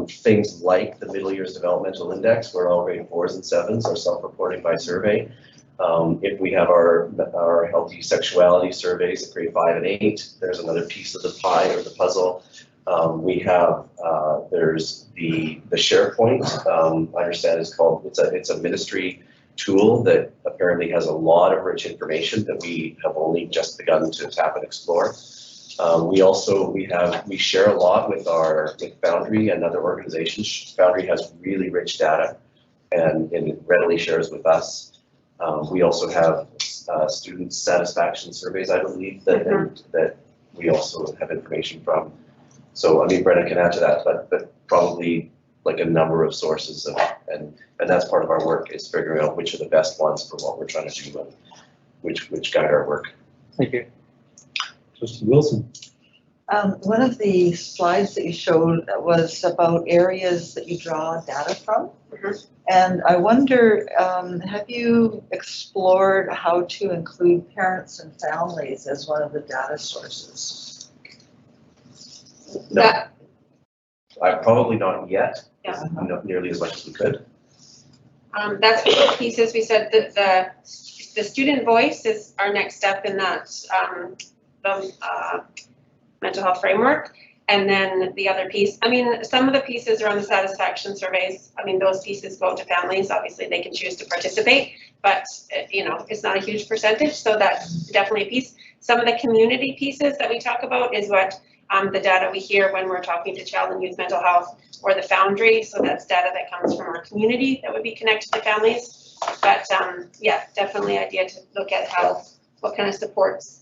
things like the Middle Years Developmental Index, where all grade 4s and 7s are self-reporting by survey. If we have our healthy sexuality surveys at grade 5 and 8, there's another piece of the pie or the puzzle. We have, there's the SharePoint, I understand is called, it's a ministry tool that apparently has a lot of rich information that we have only just begun to tap and explore. We share a lot with Foundry and other organizations. Foundry has really rich data and it readily shares with us. We also have student satisfaction surveys, I believe, that we also have information from. So, I mean, Brenna can add to that, but probably like a number of sources and that's part of our work, is figuring out which are the best ones for what we're trying to do and which guide our work. Thank you. Trustee Wilson. One of the slides that you showed was about areas that you draw data from. And I wonder, have you explored how to include parents and families as one of the data sources? No, probably not yet. Yeah. Not nearly as much as we could. That's one of the pieces we said that the student voice is our next step in that the mental health framework. And then the other piece, I mean, some of the pieces around the satisfaction surveys, I mean, those pieces go to families. Obviously, they can choose to participate, but you know, it's not a huge percentage. So that's definitely a piece. Some of the community pieces that we talk about is what the data we hear when we're talking to child and youth mental health or the Foundry. So that's data that comes from our community that would be connected to families. But yeah, definitely idea to look at what kind of supports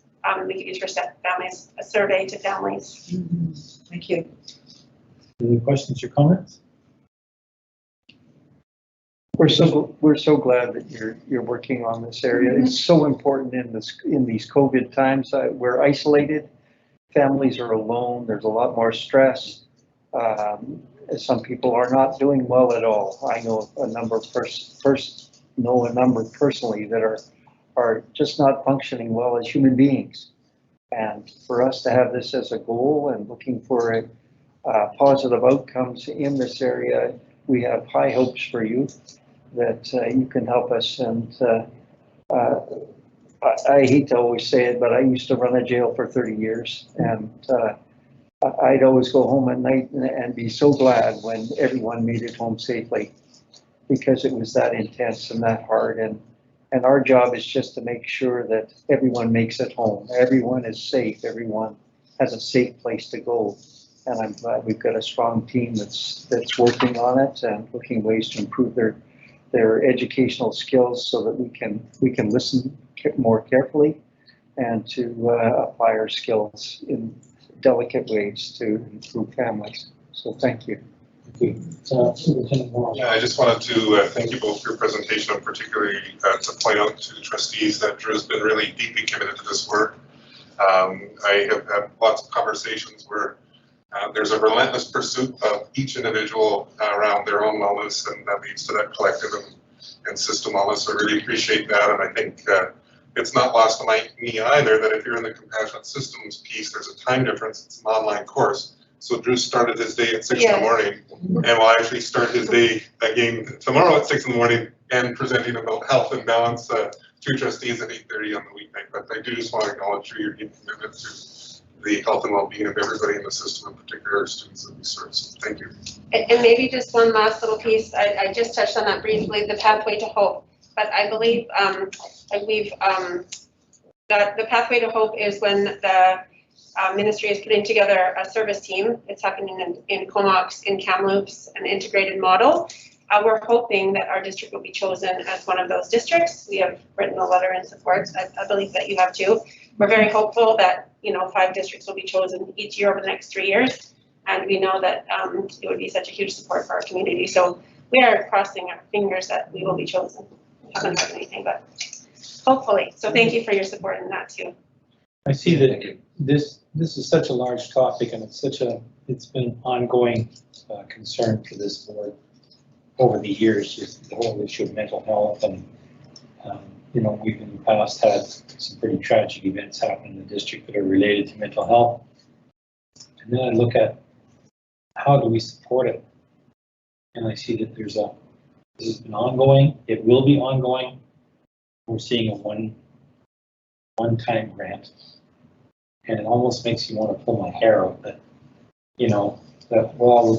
we could use for families, a survey to families. Thank you. Any questions or comments? We're so glad that you're working on this area. It's so important in these COVID times. We're isolated. Families are alone. There's a lot more stress. Some people are not doing well at all. I know a number personally that are just not functioning well as human beings. And for us to have this as a goal and looking for positive outcomes in this area, we have high hopes for you that you can help us. And I hate to always say it, but I used to run a jail for 30 years. And I'd always go home at night and be so glad when everyone made it home safely, because it was that intense and that hard. And our job is just to make sure that everyone makes it home. Everyone is safe. Everyone has a safe place to go. And I'm glad we've got a strong team that's working on it and looking ways to improve their educational skills so that we can listen more carefully and to apply our skills in delicate ways to improve families. So thank you. Superintendent Remarks. Yeah, I just wanted to thank you both for your presentation, and particularly to point out to the trustees that Drew has been really deeply committed to this work. I have had lots of conversations where there's a relentless pursuit of each individual around their own wellness, and that leads to that collective and system wellness. So I really appreciate that, and I think it's not lost on me either that if you're in the compassionate systems piece, there's a time difference. It's an online course. So Drew started his day at 6 in the morning, and will actually start his day again tomorrow at 6 in the morning and presenting about health and balance to trustees at 8:30 on the weeknight. But I do just want to acknowledge your deep commitment to the health and well-being of everybody in the system, in particular our students that we serve. So thank you. And maybe just one last little piece. I just touched on that briefly, the pathway to hope. But I believe we've got the pathway to hope is when the ministry is putting together a service team. It's happening in Comox, in Kamloops, an integrated model. We're hoping that our district will be chosen as one of those districts. We have written a letter in support. I believe that you have too. We're very hopeful that 5 districts will be chosen each year over the next 3 years. And we know that it would be such a huge support for our community. So we are crossing our fingers that we will be chosen. Haven't heard anything, but hopefully. So thank you for your support in that too. I see that this is such a large topic, and it's been ongoing concern for this board over the years, just the whole issue of mental health. And we've in the past had some pretty tragic events happen in the district that are related to mental health. And then I look at how do we support it, and I see that this has been ongoing. It will be ongoing. We're seeing a one-time grant, and it almost makes you want to pull my hair out that that, well,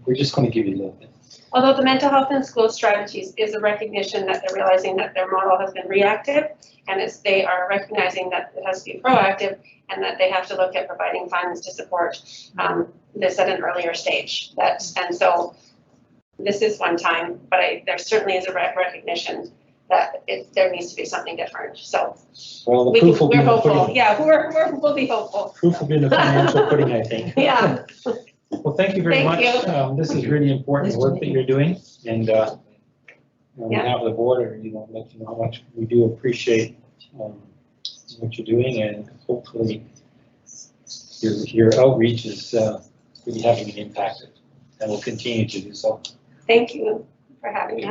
we're just going to give you a little bit. Although the mental health in school strategies is a recognition that they're realizing that their model has been reactive, and they are recognizing that it has to be proactive, and that they have to look at providing funds to support this at an earlier stage. And so this is one time, but there certainly is a recognition that there needs to be something different. So well, the proof will be we're in the hopeful. pudding. Yeah, we'll be hopeful. Proof will be in the financial pudding, I think. Yeah. Well, thank you very much. This is really important work that you're doing, and we have the board, let you know how much we do appreciate what you're doing, and hopefully your outreach is really having an impact, and will continue to do so. Thank you for having me.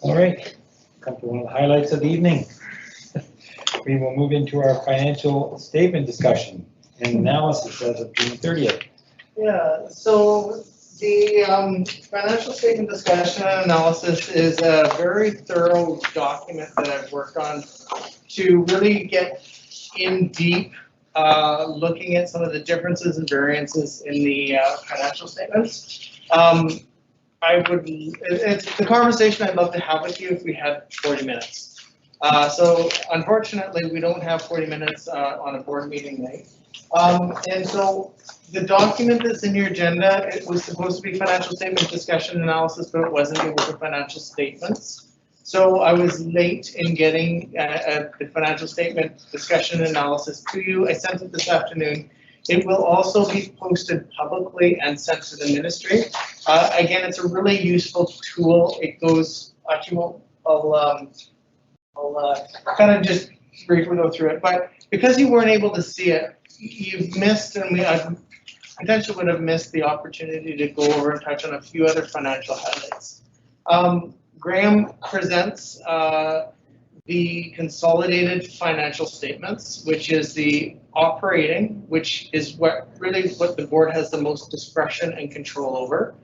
All right, come to one of the highlights of the evening. We will move into our financial statement discussion and analysis as of June 30th. Yeah, so the financial statement discussion and analysis is a very thorough document that I've worked on to really get in deep, looking at some of the differences and variances in the financial statements. It's the conversation I'd love to have with you if we had 40 minutes. So unfortunately, we don't have 40 minutes on a board meeting night. And so the document that's in your agenda, it was supposed to be financial statement discussion analysis, but it wasn't. It was the financial statements. So I was late in getting the financial statement discussion analysis to you. I sent it this afternoon. It will also be posted publicly and sent to the ministry. Again, it's a really useful tool. It goes, actually, I'll kind of just briefly go through it, but because you weren't able to see it, you've missed, and I potentially would have missed the opportunity to go over and touch on a few other financial highlights. Graham presents the consolidated financial statements, which is the operating, which is what the board has the most discretion and control over.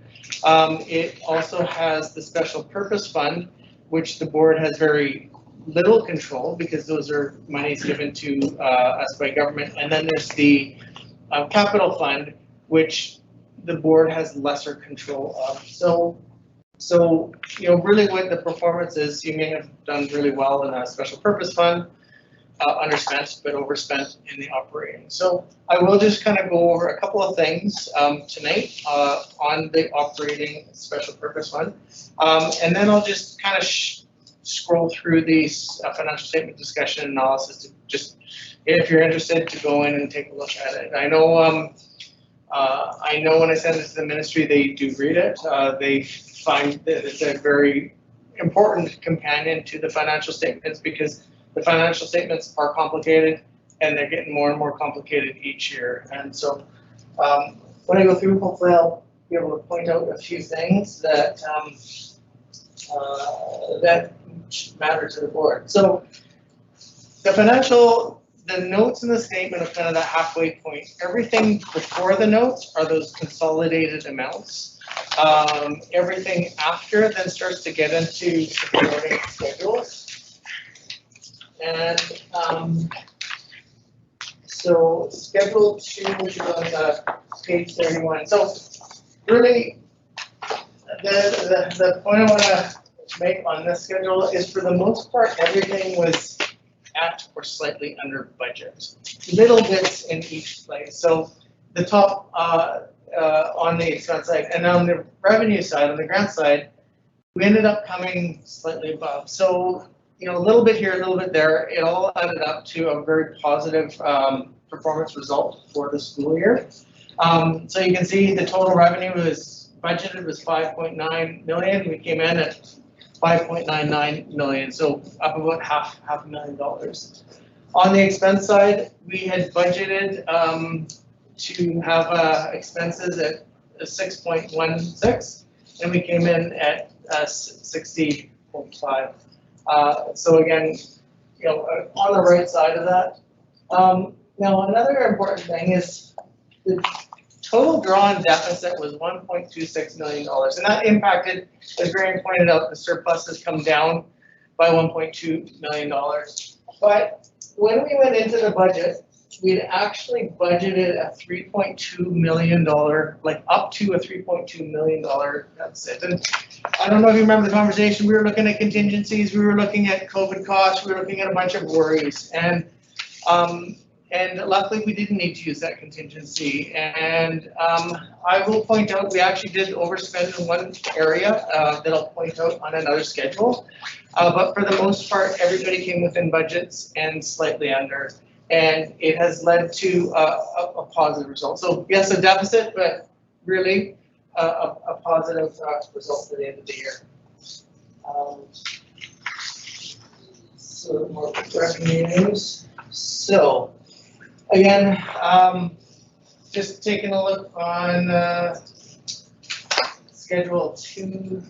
It also has the special purpose fund, which the board has very little control because those are monies given to us by government. And then there's the capital fund, which the board has lesser control of. So really what the performance is, you may have done really well in a special purpose fund, underspent but overspent in the operating. So I will just kind of go over a couple of things tonight on the operating special purpose fund. And then I'll just kind of scroll through these financial statement discussion analysis to just, if you're interested, to go in and take a look at it. I know when I send it to the ministry, they do read it. They find that it's a very important companion to the financial statements because the financial statements are complicated and they're getting more and more complicated each year. And so when I go through, hopefully I'll be able to point out a few things that that matter to the board. So the notes in the statement are kind of the halfway point. Everything before the notes are those consolidated amounts. Everything after then starts to get into supporting schedules. And so schedule 2, which is on page 31. So really the point I want to make on this schedule is, for the most part, everything was at or slightly under budget. Little bits in each place. So the top on the expense side, and on the revenue side, on the grant side, we ended up coming slightly above. So a little bit here, a little bit there, it all added up to a very positive performance result for the school year. So you can see the total revenue was budgeted was 5.9 million. We came in at 5.99 million, so up about half $500,000. On the expense side, we had budgeted to have expenses at 6.16, and we came in at 60.5. So again, on the right side of that. Now another important thing is the total drawn deficit was $1.26 million, and that impacted, as Graham pointed out, the surplus has come down by $1.2 million. But when we went into the budget, we'd actually budgeted a $3.2 million, like up to a $3.2 million deficit. And I don't know if you remember the conversation, we were looking at contingencies, we were looking at COVID costs, we were looking at a bunch of worries. And luckily we didn't need to use that contingency. And I will point out, we actually did overspend in one area that I'll point out on another schedule. But for the most part, everybody came within budgets and slightly under. And it has led to a positive result. So yes, a deficit, but really a positive result for the end of the year. So more revenues. So again, just taking a look on schedule 2B.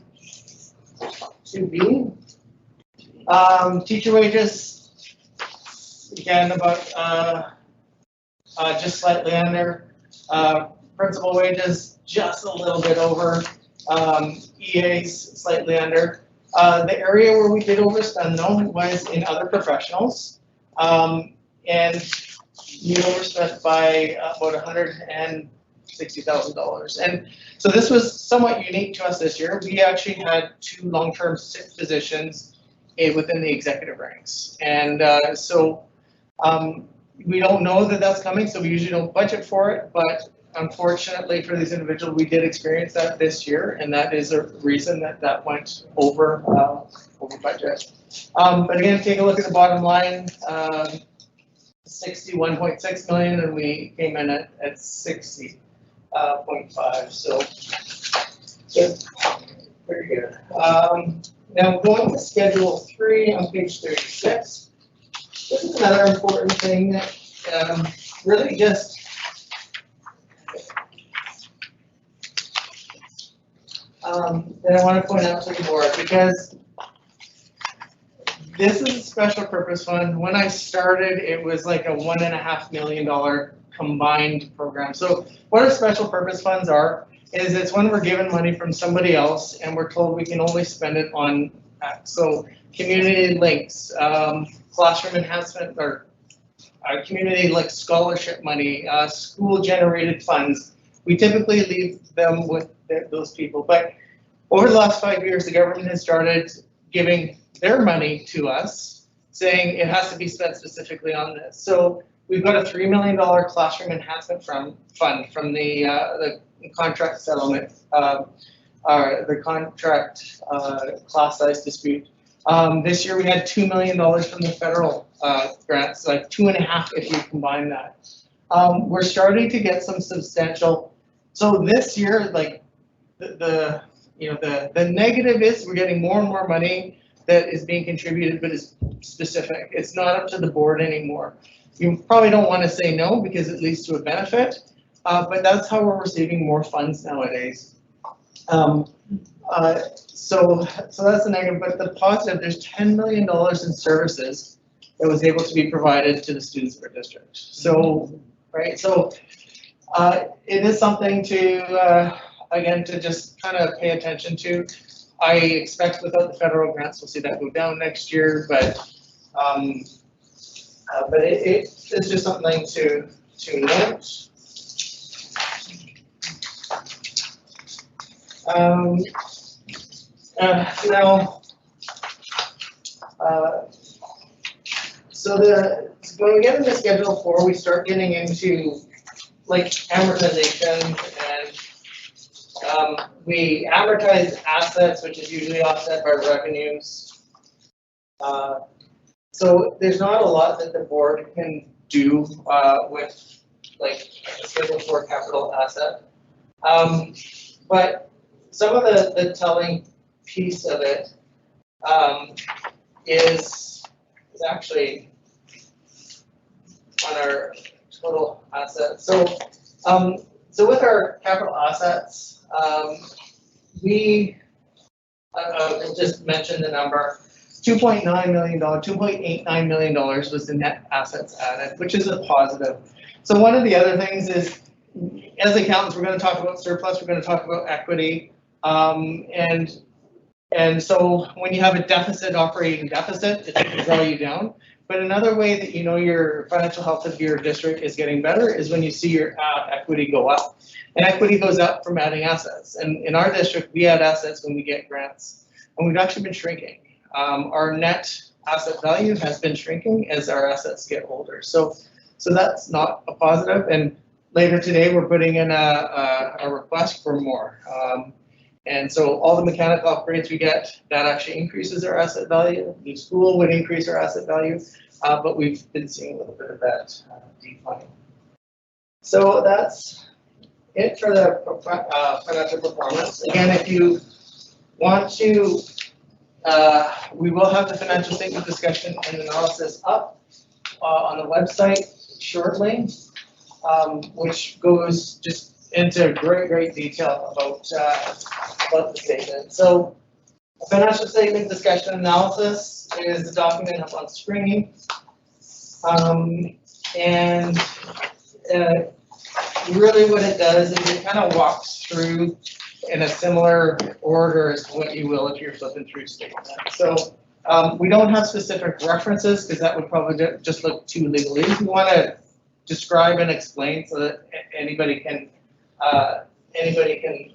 Teacher wages. Again, about just slightly under. Principal wages, just a little bit over. EAs, slightly under. The area where we did overspend though was in other professionals. And we overspent by about $160,000. And so this was somewhat unique to us this year. We actually had 2 long-term sick positions within the executive ranks. And so we don't know that that's coming, so we usually don't budget for it, but unfortunately for these individuals, we did experience that this year, and that is a reason that went over budget. But again, take a look at the bottom line, 61.6 million, and we came in at 60.5, so good, very good. Now going to schedule 3 on page 36. This is another important thing that really just that I want to point out to the board, because this is a special purpose fund. When I started, it was like a $1.5 million combined program. So what our special purpose funds are is it's when we're given money from somebody else and we're told we can only spend it on that. So community links, classroom enhancement, or community like scholarship money, school generated funds. We typically leave them with those people. But over the last 5 years, the government has started giving their money to us, saying it has to be spent specifically on this. So we've got a $3 million classroom enhancement fund from the contract settlement, the contract class size dispute. This year we had $2 million from the federal grants, like 2.5 if you combine that. We're starting to get some substantial. So this year, like the negative is we're getting more and more money that is being contributed, but is specific. It's not up to the board anymore. You probably don't want to say no because it leads to a benefit, but that's how we're receiving more funds nowadays. So that's the negative, but the positive, there's $10 million in services that was able to be provided to the students of our district. So, right, so it is something to, again, to just kind of pay attention to. I expect without the federal grants, we'll see that go down next year, but it's just something to note. So when we get into Schedule 4, we start getting into like amortization, and we amortize assets, which is usually offset by revenues. So there's not a lot that the board can do with like a Schedule 4 capital asset. But some of the telling piece of it is actually on our total assets. So with our capital assets, we I'll just mention the number. $2.9 million, $2.89 million was the net assets added, which is a positive. So one of the other things is, as accountants, we're going to talk about surplus, we're going to talk about equity, and so when you have a deficit, operating deficit, it can draw you down. But another way that you know your financial health of your district is getting better is when you see your equity go up. And equity goes up from adding assets. And in our district, we add assets when we get grants. And we've actually been shrinking. Our net asset value has been shrinking as our assets get older. So that's not a positive. And later today, we're putting in a request for more. And so all the mechanical upgrades we get, that actually increases our asset value. The school would increase our asset value, but we've been seeing a little bit of that decline. So that's it for the financial performance. Again, if you want to, we will have the financial statement discussion and analysis up on the website shortly, which goes just into great detail about the statement. So a financial statement discussion analysis is the document up on screen. And really what it does is it kind of walks through in a similar order as to what you will if you're flipping through statement. So we don't have specific references because that would probably just look too legalese. We want to describe and explain so that anybody can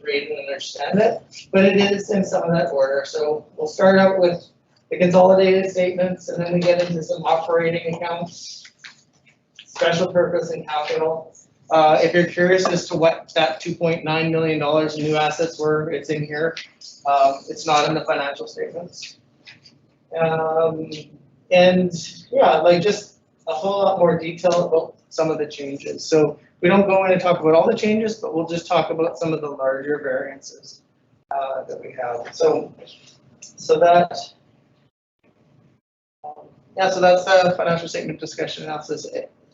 read and understand it, but it is in some of that order. So we'll start out with the consolidated statements, and then we get into some operating accounts, special purpose and capital. If you're curious as to what that $2.9 million in new assets were, it's in here. It's not in the financial statements. And yeah, like just a whole lot more detail about some of the changes. So we don't go in and talk about all the changes, but we'll just talk about some of the larger variances that we have. So that, yeah, so that's the financial statement discussion analysis.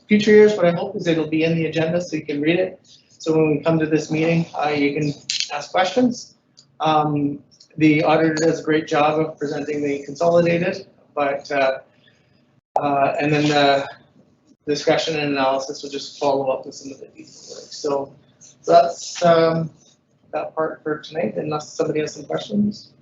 Future years, what I hope is it'll be in the agenda so you can read it. So when we come to this meeting, you can ask questions. The auditor does a great job of presenting the consolidated, but and then the discussion and analysis will just follow up with some of the detail work. So that's that part for tonight, unless somebody has some questions.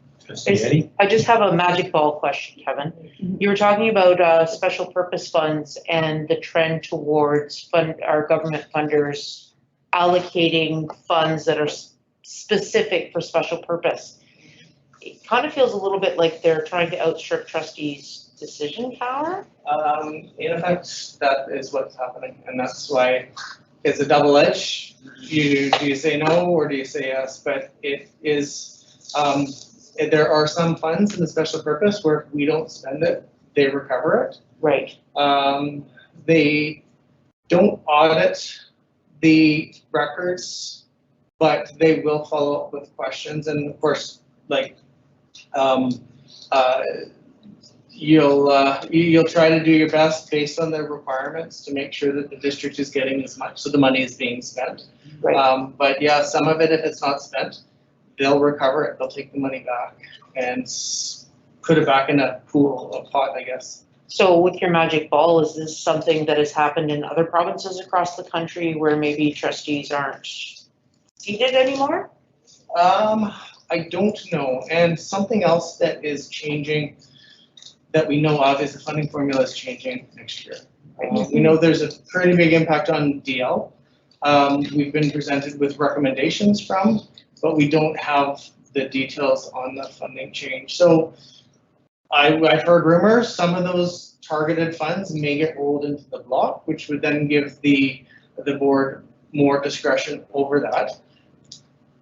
I just have a magic ball question, Kevin. You were talking about special purpose funds and the trend towards our government funders allocating funds that are specific for special purpose. It kind of feels a little bit like they're trying to outstrip trustees' decision power. In effect, that is what's happening, and that's why it's a double edge. Do you say no or do you say yes? But it is. There are some funds in the special purpose where if we don't spend it, they recover it. Right. They don't audit the records, but they will follow up with questions. And of course, like you'll try to do your best based on their requirements to make sure that the district is getting as much, so the money is being spent. Right. But yeah, some of it, if it's not spent, they'll recover it, they'll take the money back and put it back in a pool, a pot, I guess. So with your magic ball, is this something that has happened in other provinces across the country where maybe trustees aren't seated anymore? I don't know. And something else that is changing that we know of is the funding formula is changing next year. We know there's a pretty big impact on DL. We've been presented with recommendations from, but we don't have the details on the funding change. So I've heard rumors, some of those targeted funds may get rolled into the block, which would then give the board more discretion over that.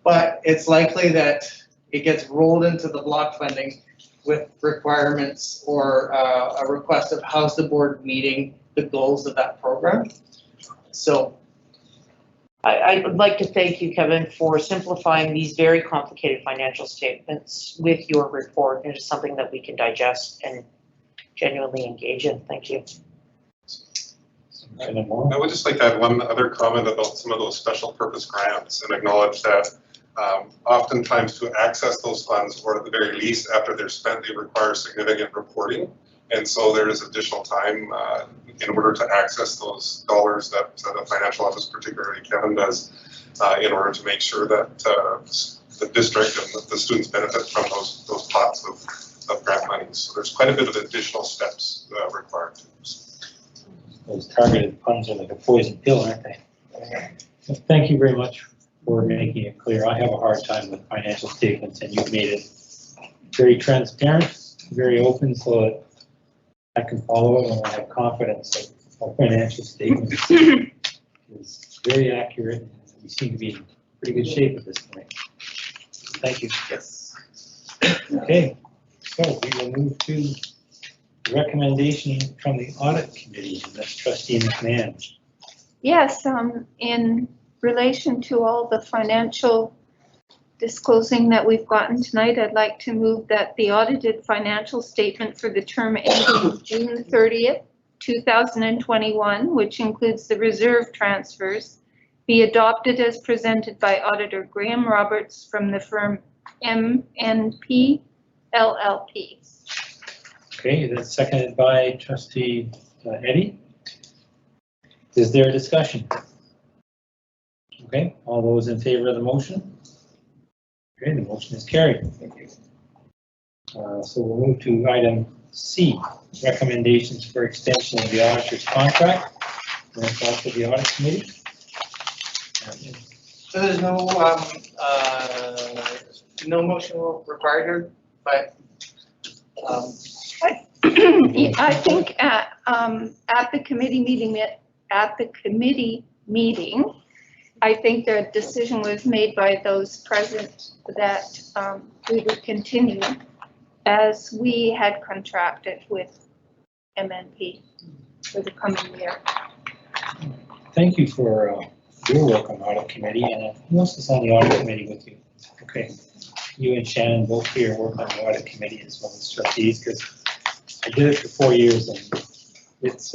But it's likely that it gets rolled into the block funding with requirements or a request of how's the board meeting the goals of that program. So I would like to thank you, Kevin, for simplifying these very complicated financial statements with your report into something that we can digest and genuinely engage in. Thank you. I would just like to add one other comment about some of those special purpose grants and acknowledge that oftentimes to access those funds, or at the very least after they're spent, they require significant reporting. And so there is additional time in order to access those dollars that the financial office, particularly Kevin, does in order to make sure that the district and the students benefit from those pots of grant money. So there's quite a bit of additional steps required. Those targeted funds are like a poison pill, aren't they? So thank you very much for making it clear. I have a hard time with financial statements, and you've made it very transparent, very open, so that I can follow it and I have confidence that our financial statement is very accurate. And we seem to be in pretty good shape at this point. Thank you. Yes. Okay, so we will move to the recommendation from the audit committee. That's Trustee McMahon. Yes, in relation to all the financial disclosing that we've gotten tonight, I'd like to move that the audited financial statement for the term ending June 30th, 2021, which includes the reserve transfers, be adopted as presented by Auditor Graham Roberts from the firm MNP LLP. Okay, that's seconded by Trustee Eddie. Is there a discussion? Okay, all those in favor of the motion? Okay, the motion is carried. Thank you. So we'll move to item C, recommendations for extension of the auditor's contract. And that's also the audit committee. So there's no motion required here, but I think at the committee meeting, I think the decision was made by those present that we would continue as we had contracted with MNP for the coming year. Thank you for your work on audit committee, and who else is on the audit committee with you? Okay, you and Shannon both here work on the audit committee as well as trustees, because I did it for 4 years, and it's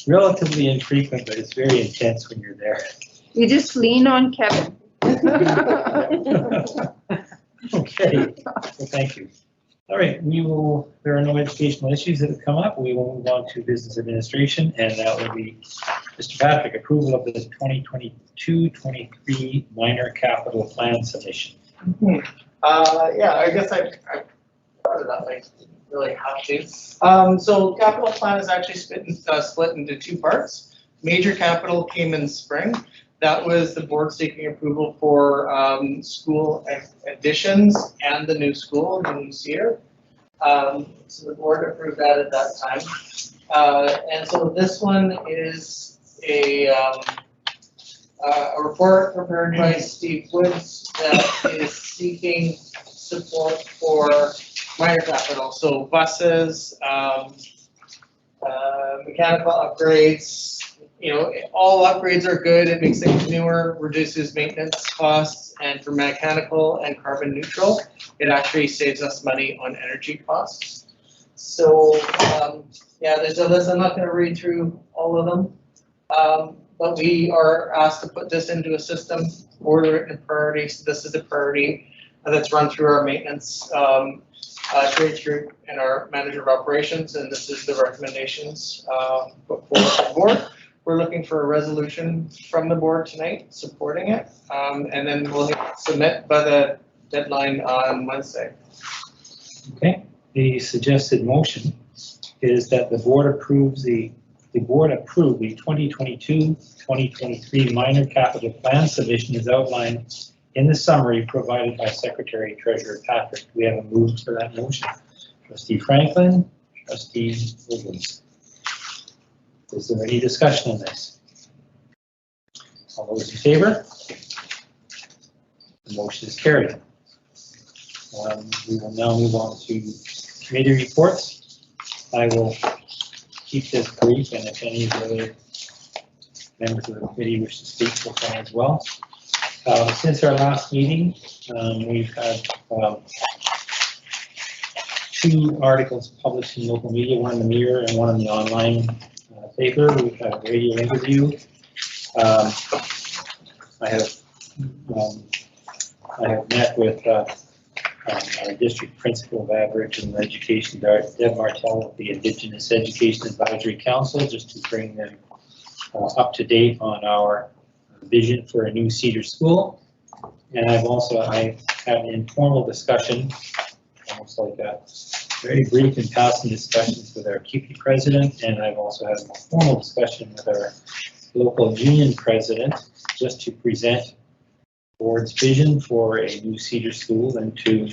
relatively infrequent, but it's very intense when you're there. We just lean on Kevin. Okay, well, thank you. All right, there are no educational issues that have come up. We will move on to business administration, and that will be Mr. Patrick, approval of the 2022-23 minor capital plan submission. yeah, I guess I brought it up. I didn't really have to. So capital plan is actually split into two parts. Major capital came in spring. That was the board seeking approval for school additions and the new school, the new SEER. So the board approved that at that time. And so this one is a report prepared by Steve Woods that is seeking support for minor capital. So buses, mechanical upgrades, all upgrades are good. It makes things newer, reduces maintenance costs, and for mechanical and carbon neutral, it actually saves us money on energy costs. So yeah, there's a list. I'm not going to read through all of them, but we are asked to put this into a system, order it in priorities. So this is a priority that's run through our maintenance trade group and our manager of operations, and this is the recommendations put forward to the board. We're looking for a resolution from the board tonight supporting it, and then we'll submit by the deadline on Wednesday. Okay, the suggested motion is that the board approve the 2022-2023 minor capital plan submission as outlined in the summary provided by Secretary Treasurer Patrick. Do we have a move for that motion? Trustee Franklin, Trustee Wiggins. Is there any discussion on this? All those in favor? The motion is carried. We will now move on to committee reports. I will keep this brief, and if any of the other members of the committee wish to speak, will come as well. Since our last meeting, we've had 2 articles published in local media, one in the Mirror and one in the online paper. We've had a radio interview. I have met with our district principal of Aboriginal Education, Deb Martell, of the Indigenous Education Advisory Council, just to bring them up to date on our vision for a new Cedar School. And I had an informal discussion almost like a very brief and passing discussions with our QP president, and I've also had a more formal discussion with our local union president, just to present board's vision for a new Cedar School and to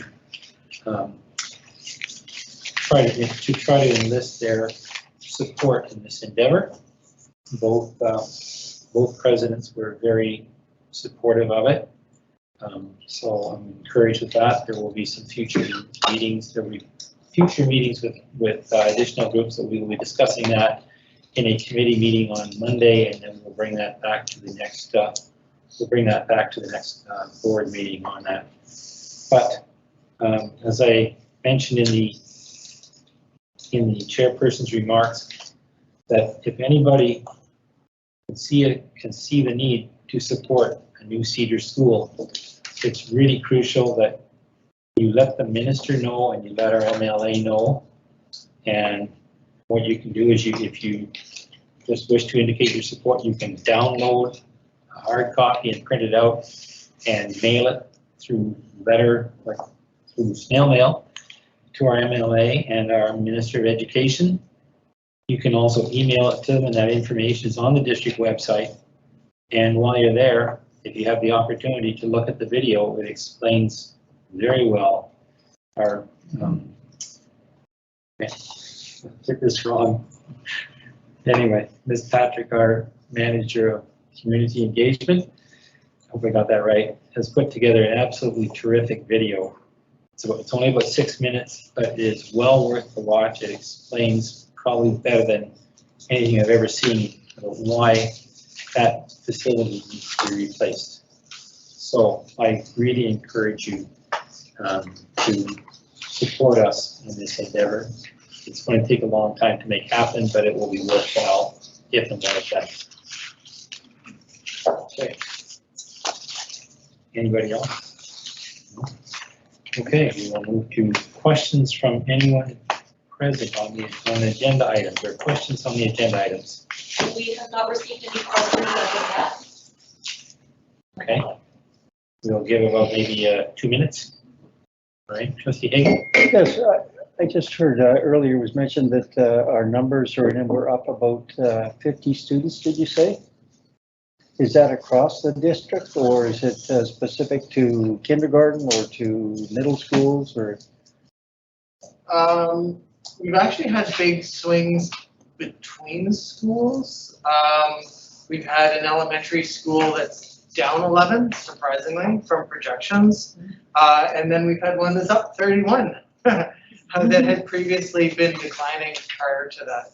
try to enlist their support in this endeavor. Both presidents were very supportive of it. So I'm encouraged with that. There will be some future meetings. There will be future meetings with additional groups that we will be discussing that in a committee meeting on Monday, and then we'll bring that back to the next board meeting on that. But as I mentioned in the chairperson's remarks, that if anybody can see the need to support a new Cedar School, it's really crucial that you let the minister know and you let our MLA know. And what you can do is if you just wish to indicate your support, you can download a hard copy and print it out and mail it through through snail mail to our MLA and our Minister of Education. You can also email it to them, and that information is on the district website. And while you're there, if you have the opportunity to look at the video, it explains very well our, get this wrong. Anyway, Ms. Patrick, our manager of community engagement, I hope I got that right, has put together an absolutely terrific video. So it's only about 6 minutes, but it is well worth the watch. It explains probably better than anything I've ever seen about why that facility needs to be replaced. So I really encourage you to support us in this endeavor. It's going to take a long time to make happen, but it will be worthwhile if and when it's done. Okay. Anybody else? No? Okay, we will move to questions from anyone present on the agenda items, or questions on the agenda items. We have not received any questions as of yet. Okay. We'll give about maybe 2 minutes. All right, Trustee Hagan? Yes, I just heard earlier was mentioned that our numbers we're up about 50 students, did you say? Is that across the district, or is it specific to kindergarten or to middle schools, or? We've actually had big swings between schools. We've had an elementary school that's down 11, surprisingly, from projections. And then we've had one that's up 31 that had previously been declining prior to that.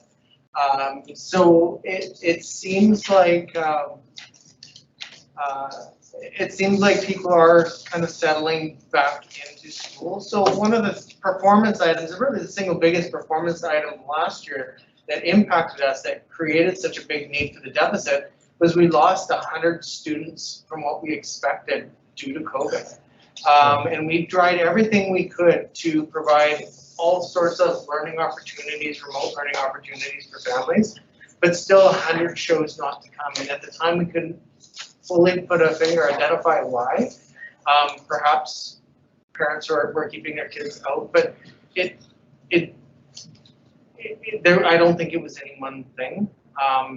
So it seems like people are kind of settling back into school. So one of the performance items, really the single biggest performance item last year that impacted us, that created such a big need for the deficit, was we lost 100 students from what we expected due to COVID. And we tried everything we could to provide all sorts of learning opportunities, remote learning opportunities for families, but still 100 chose not to come. And at the time, we couldn't fully put a finger, identify why. Perhaps parents were keeping their kids out, but I don't think it was any one thing.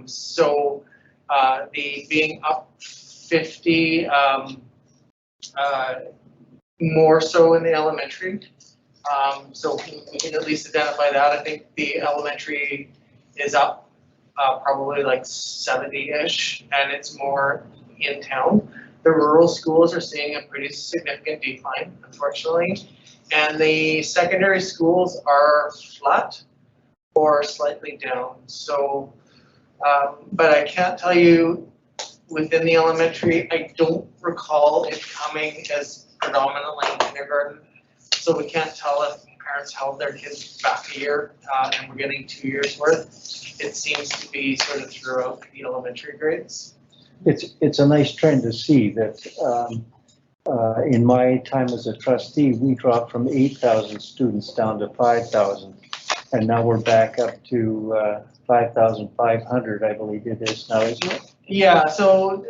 So the being up 50, more so in the elementary. So we can at least identify that. I think the elementary is up probably like 70-ish, and it's more in town. The rural schools are seeing a pretty significant decline, unfortunately. And the secondary schools are flat or slightly down. So, but I can't tell you within the elementary, I don't recall it coming as predominantly in kindergarten. So we can't tell if parents held their kids back a year and we're getting 2 years worth. It seems to be sort of throughout the elementary grades. It's a nice trend to see that in my time as a trustee, we dropped from 8,000 students down to 5,000. And now we're back up to 5,500, I believe it is now, isn't it? Yeah, so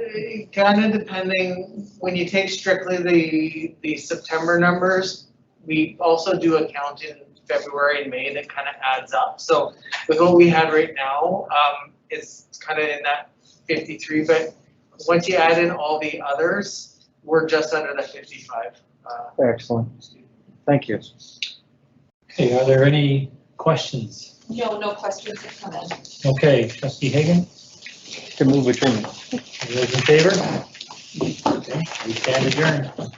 kind of depending, when you take strictly the September numbers, we also do a count in February and May that kind of adds up. So with what we had right now, it's kind of in that 53, but once you add in all the others, we're just under the 55. Excellent. Thank you. Okay, are there any questions? No questions have come in. Okay, trustee Hagan, To move adjournment. all those in favor? Okay, we stand adjourned.